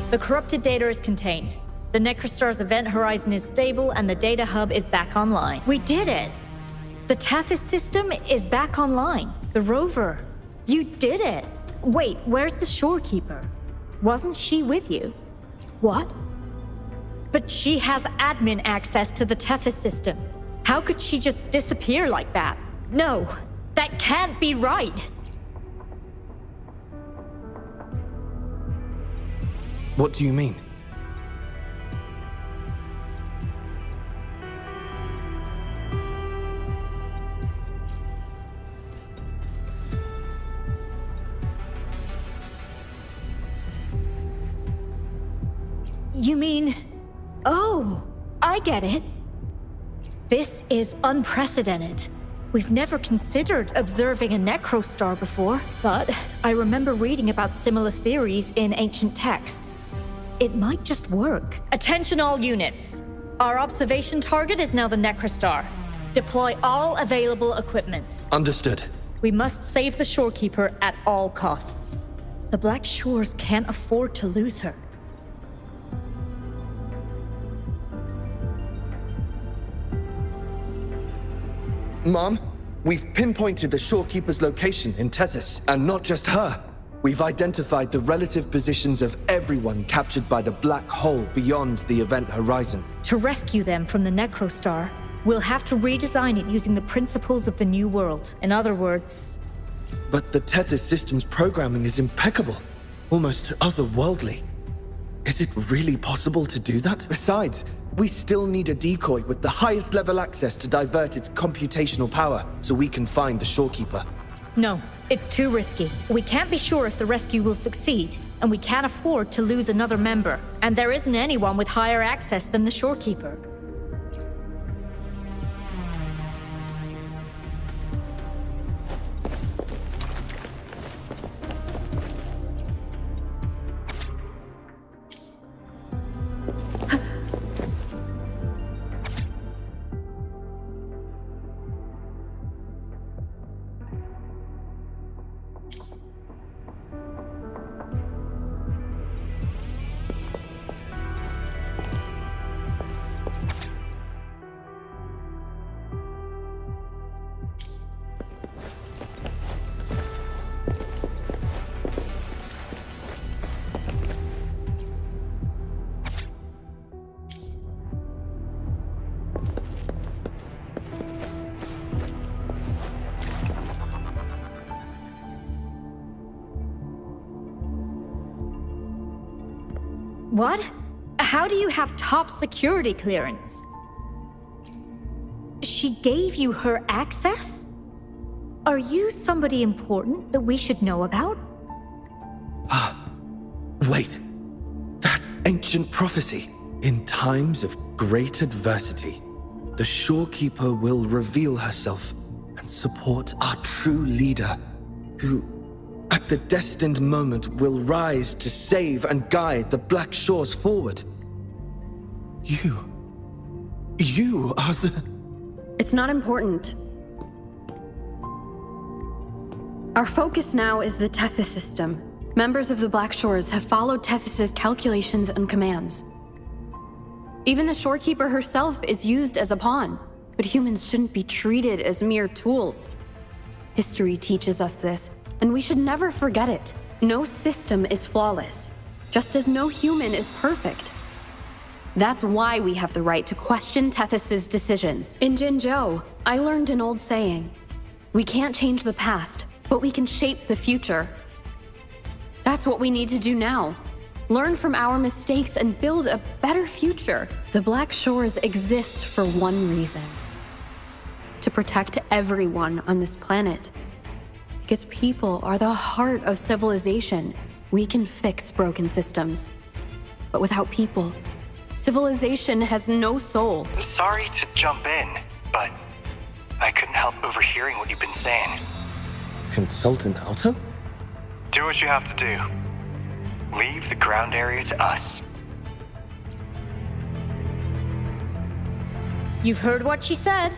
The corrupted data is contained. The Necrostar's event horizon is stable and the data hub is back online. We did it! The Tethys system is back online. The Rover. You did it! Wait, where's the ShoreKeeper? Wasn't she with you? What? But she has admin access to the Tethys system. How could she just disappear like that? No, that can't be right.
What do you mean?
You mean... Oh, I get it. This is unprecedented. We've never considered observing a necrostar before, but I remember reading about similar theories in ancient texts. It might just work. Attention all units. Our observation target is now the necrostar. Deploy all available equipment.
Understood.
We must save the ShoreKeeper at all costs. The Black Shores can't afford to lose her.
Mom, we've pinpointed the ShoreKeeper's location in Tethys, and not just her. We've identified the relative positions of everyone captured by the black hole beyond the event horizon.
To rescue them from the necrostar, we'll have to redesign it using the principles of the New World. In other words...
But the Tethys system's programming is impeccable, almost otherworldly. Is it really possible to do that? Besides, we still need a decoy with the highest level access to divert its computational power so we can find the ShoreKeeper.
No, it's too risky. We can't be sure if the rescue will succeed, and we can't afford to lose another member. And there isn't anyone with higher access than the ShoreKeeper. What? How do you have top security clearance? She gave you her access? Are you somebody important that we should know about?
Wait. That ancient prophecy. In times of great adversity, the ShoreKeeper will reveal herself and support our true leader, who, at the destined moment, will rise to save and guide the Black Shores forward. You are the...
It's not important. Our focus now is the Tethys system. Members of the Black Shores have followed Tethys' calculations and commands. Even the ShoreKeeper herself is used as a pawn, but humans shouldn't be treated as mere tools. History teaches us this, and we should never forget it. No system is flawless, just as no human is perfect. That's why we have the right to question Tethys' decisions. In Jinzhou, I learned an old saying. We can't change the past, but we can shape the future. That's what we need to do now. Learn from our mistakes and build a better future. The Black Shores exist for one reason. To protect everyone on this planet. Because people are the heart of civilization. We can fix broken systems. But without people, civilization has no soul.
Sorry to jump in, but I couldn't help overhearing what you've been saying.
Consultant Alto?
Do what you have to do. Leave the ground area to us.
You've heard what she said.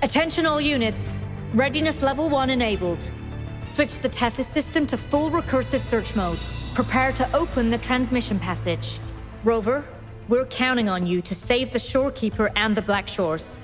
Attention all units. Readiness level 1 enabled. Switch the Tethys system to full recursive search mode. Prepare to open the transmission passage. Rover, we're counting on you to save the ShoreKeeper and the Black Shores.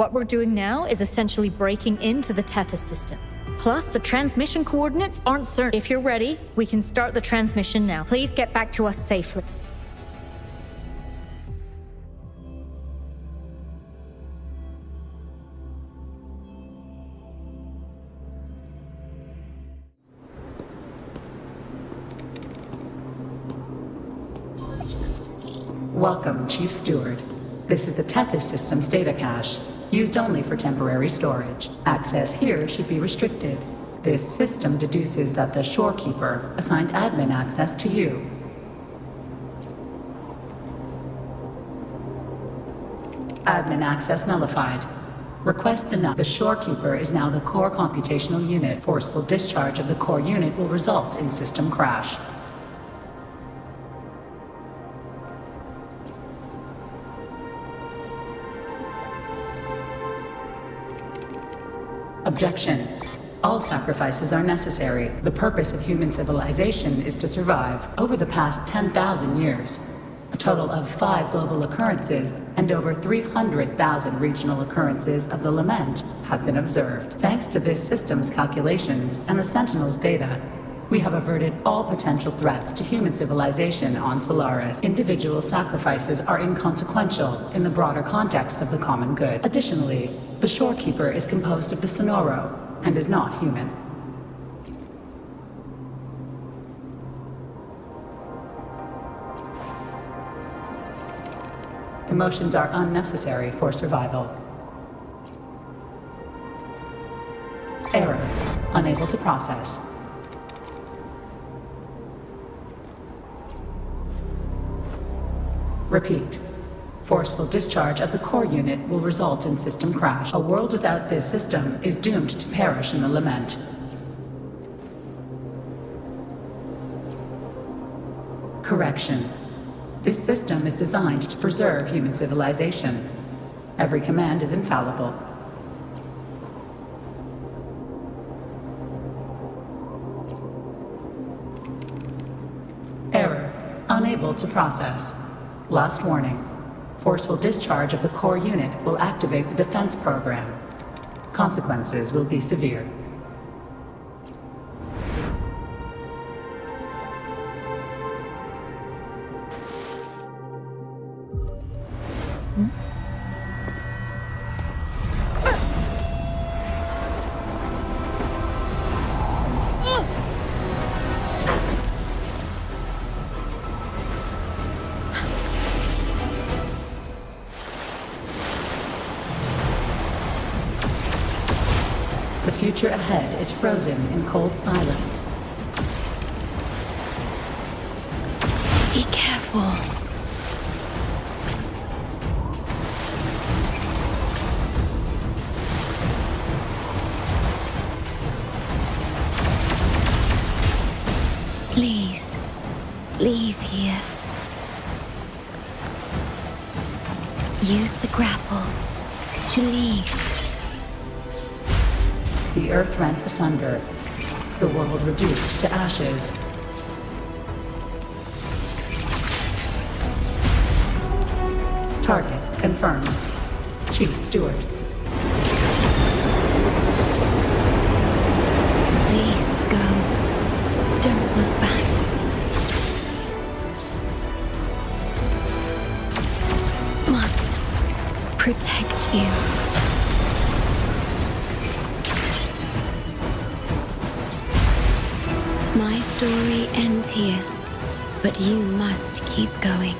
What we're doing now is essentially breaking into the Tethys system. Plus, the transmission coordinates aren't certain. If you're ready, we can start the transmission now. Please get back to us safely.
Welcome, Chief Steward. This is the Tethys System's data cache, used only for temporary storage. Access here should be restricted. This system deduces that the ShoreKeeper assigned admin access to you. Admin access nullified. Request denied. The ShoreKeeper is now the core computational unit. Forceful discharge of the core unit will result in system crash. Objection. All sacrifices are necessary. The purpose of human civilization is to survive. Over the past 10,000 years, a total of 5 global occurrences and over 300,000 regional occurrences of the lament have been observed. Thanks to this system's calculations and the Sentinel's data, we have averted all potential threats to human civilization on Solaris. Individual sacrifices are inconsequential in the broader context of the common good. Additionally, the ShoreKeeper is composed of the Sonoro and is not human. Emotions are unnecessary for survival. Error. Unable to process. Repeat. Forceful discharge of the core unit will result in system crash. A world without this system is doomed to perish in the lament. Correction. This system is designed to preserve human civilization. Every command is infallible. Error. Unable to process. Last warning. Forceful discharge of the core unit will activate the defense program. Consequences will be severe. The future ahead is frozen in cold silence.
Be careful. Please, leave here. Use the grapple to leave.
The earth rent asunder. The world reduced to ashes. Target confirmed. Chief Steward.
Please go. Don't look back. Must protect you. My story ends here, but you must keep going.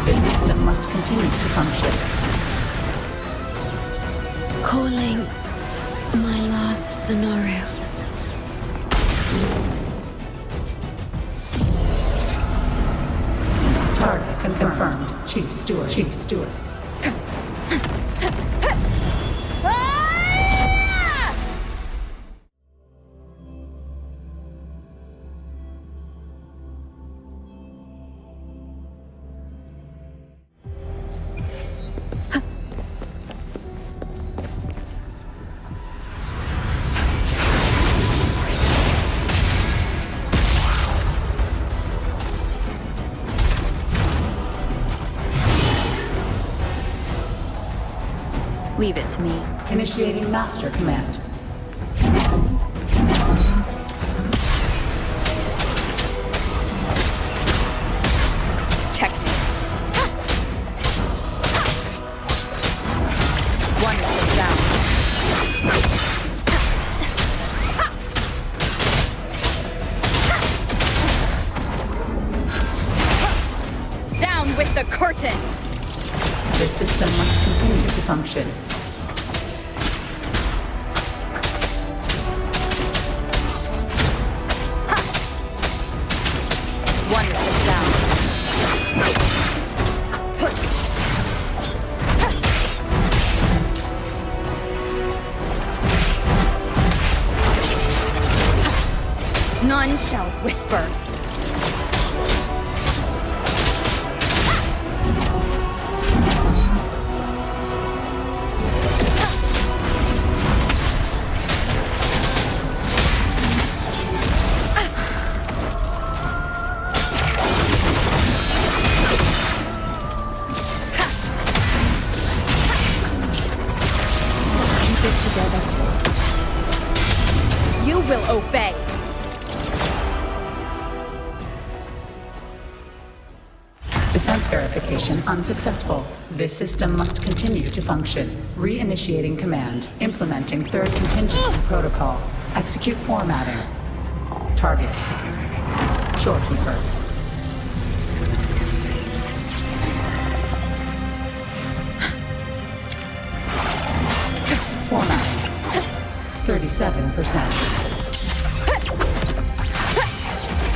The system must continue to function.
Calling my last Sonoro.
Target confirmed. Chief Steward. Chief Steward.
Leave it to me.
Initiating master command.
Check me. Wonderful sound. Down with the curtain!
The system must continue to function.
Wonderful sound. None shall whisper. You will obey.
Defense verification unsuccessful. This system must continue to function. Reinitiating command. Implementing third contingency protocol. Execute formatting. Target. ShoreKeeper. Formatting. 37%.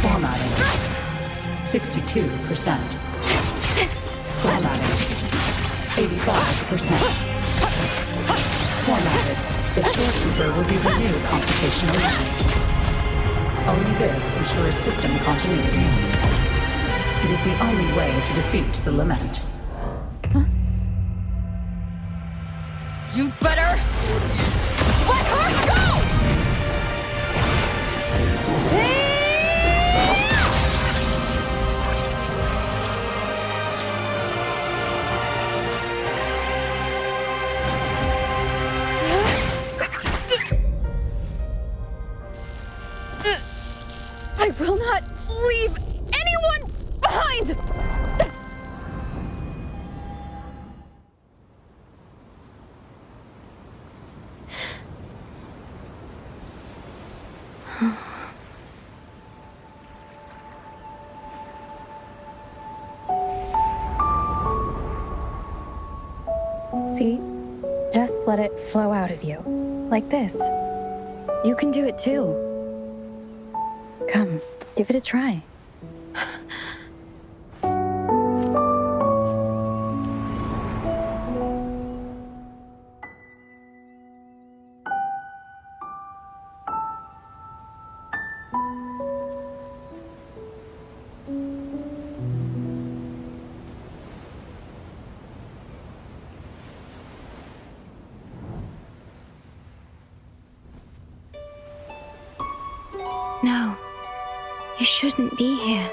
Formatting. 62%. Formatting. 85%. Formatted. The ShoreKeeper will be renewed computationally. Only this ensures system continuity. It is the only way to defeat the Lament.
You better let her go! I will not leave anyone behind!
See? Just let it flow out of you. Like this. You can do it too. Come, give it a try.
No, you shouldn't be here.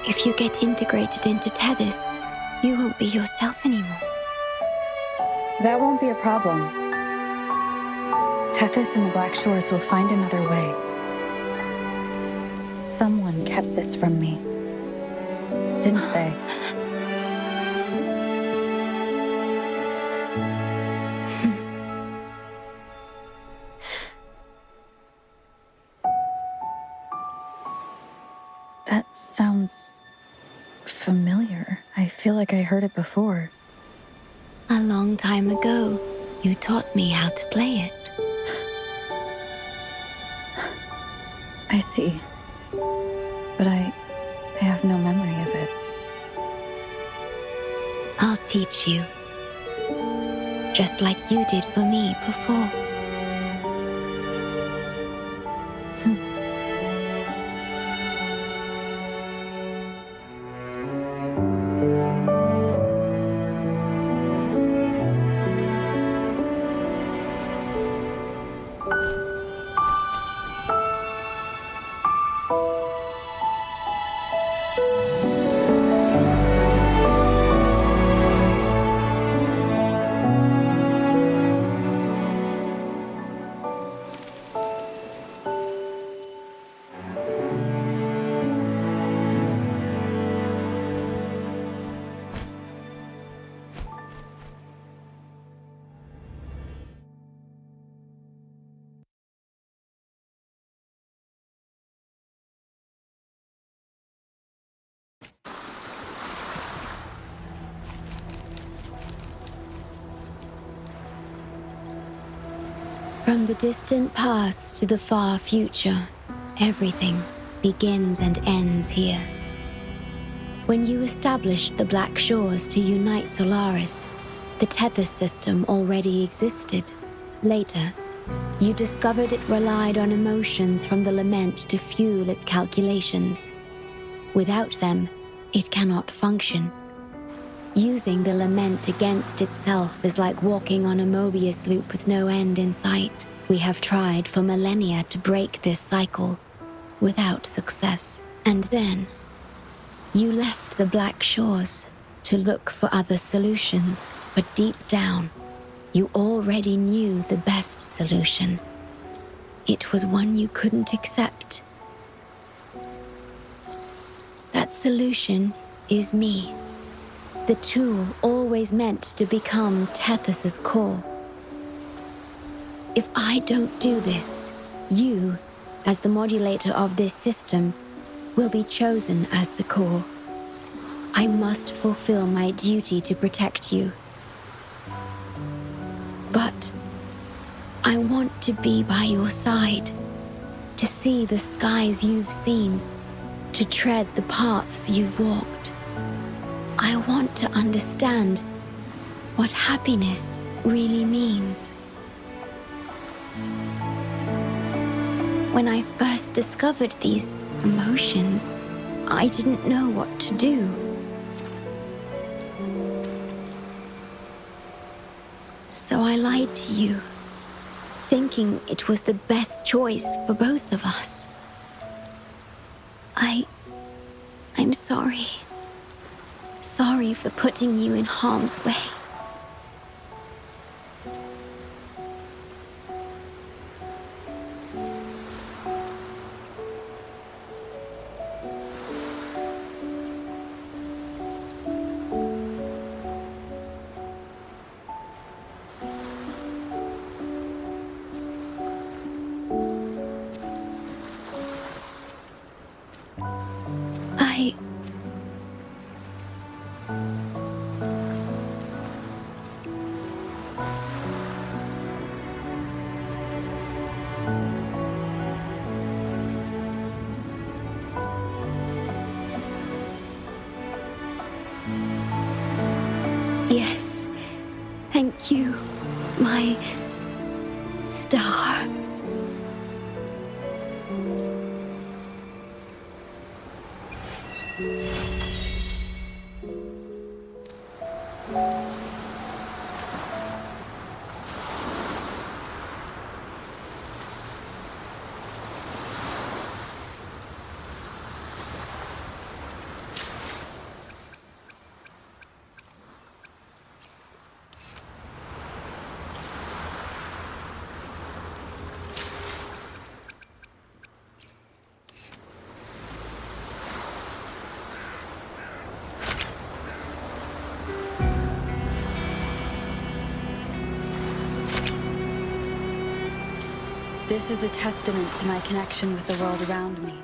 If you get integrated into Tethys, you won't be yourself anymore.
That won't be a problem. Tethys and the Black Shores will find another way. Someone kept this from me, didn't they? That sounds familiar. I feel like I heard it before.
A long time ago, you taught me how to play it.
I see. But I have no memory of it.
I'll teach you. Just like you did for me before. From the distant past to the far future, everything begins and ends here. When you established the Black Shores to unite Solaris, the Tethys system already existed. Later, you discovered it relied on emotions from the lament to fuel its calculations. Without them, it cannot function. Using the lament against itself is like walking on a Mobius loop with no end in sight. We have tried for millennia to break this cycle, without success. And then, you left the Black Shores to look for other solutions, but deep down, you already knew the best solution. It was one you couldn't accept. That solution is me. The tool always meant to become Tethys's core. If I don't do this, you, as the modulator of this system, will be chosen as the core. I must fulfill my duty to protect you. But I want to be by your side, to see the skies you've seen, to tread the paths you've walked. I want to understand what happiness really means. When I first discovered these emotions, I didn't know what to do. So I lied to you, thinking it was the best choice for both of us. I'm sorry. Sorry for putting you in harm's way. Yes, thank you, my star.
This is a testament to my connection with the world around me.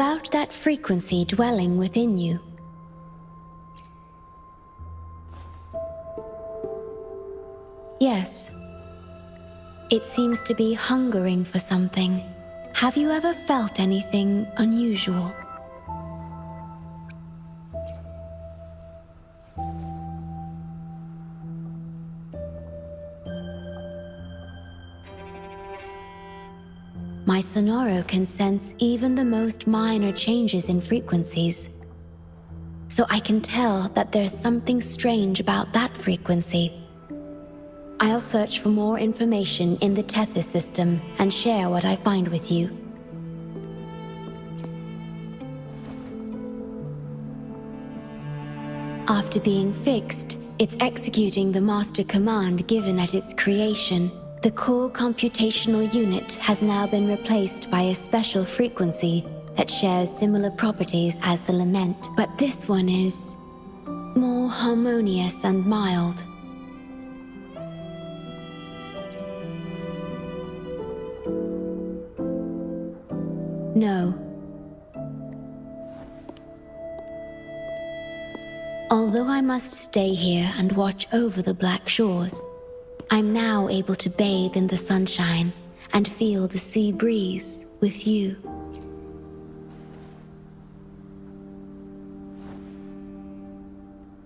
About that frequency dwelling within you. Yes. It seems to be hungering for something. Have you ever felt anything unusual? My Sonoro can sense even the most minor changes in frequencies. So I can tell that there's something strange about that frequency. I'll search for more information in the Tethys system and share what I find with you. After being fixed, it's executing the master command given at its creation. The core computational unit has now been replaced by a special frequency that shares similar properties as the lament, but this one is more harmonious and mild. No. Although I must stay here and watch over the Black Shores, I'm now able to bathe in the sunshine and feel the sea breeze with you.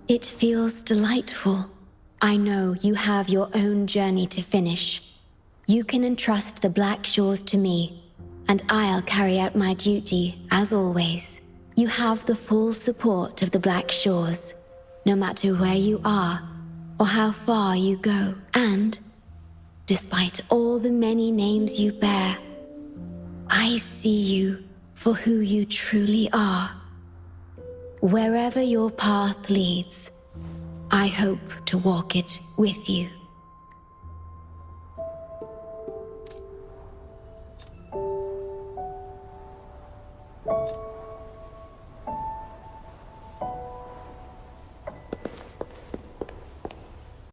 It feels delightful. I know you have your own journey to finish. You can entrust the Black Shores to me, and I'll carry out my duty as always. You have the full support of the Black Shores, no matter where you are or how far you go. And, despite all the many names you bear, I see you for who you truly are. Wherever your path leads, I hope to walk it with you.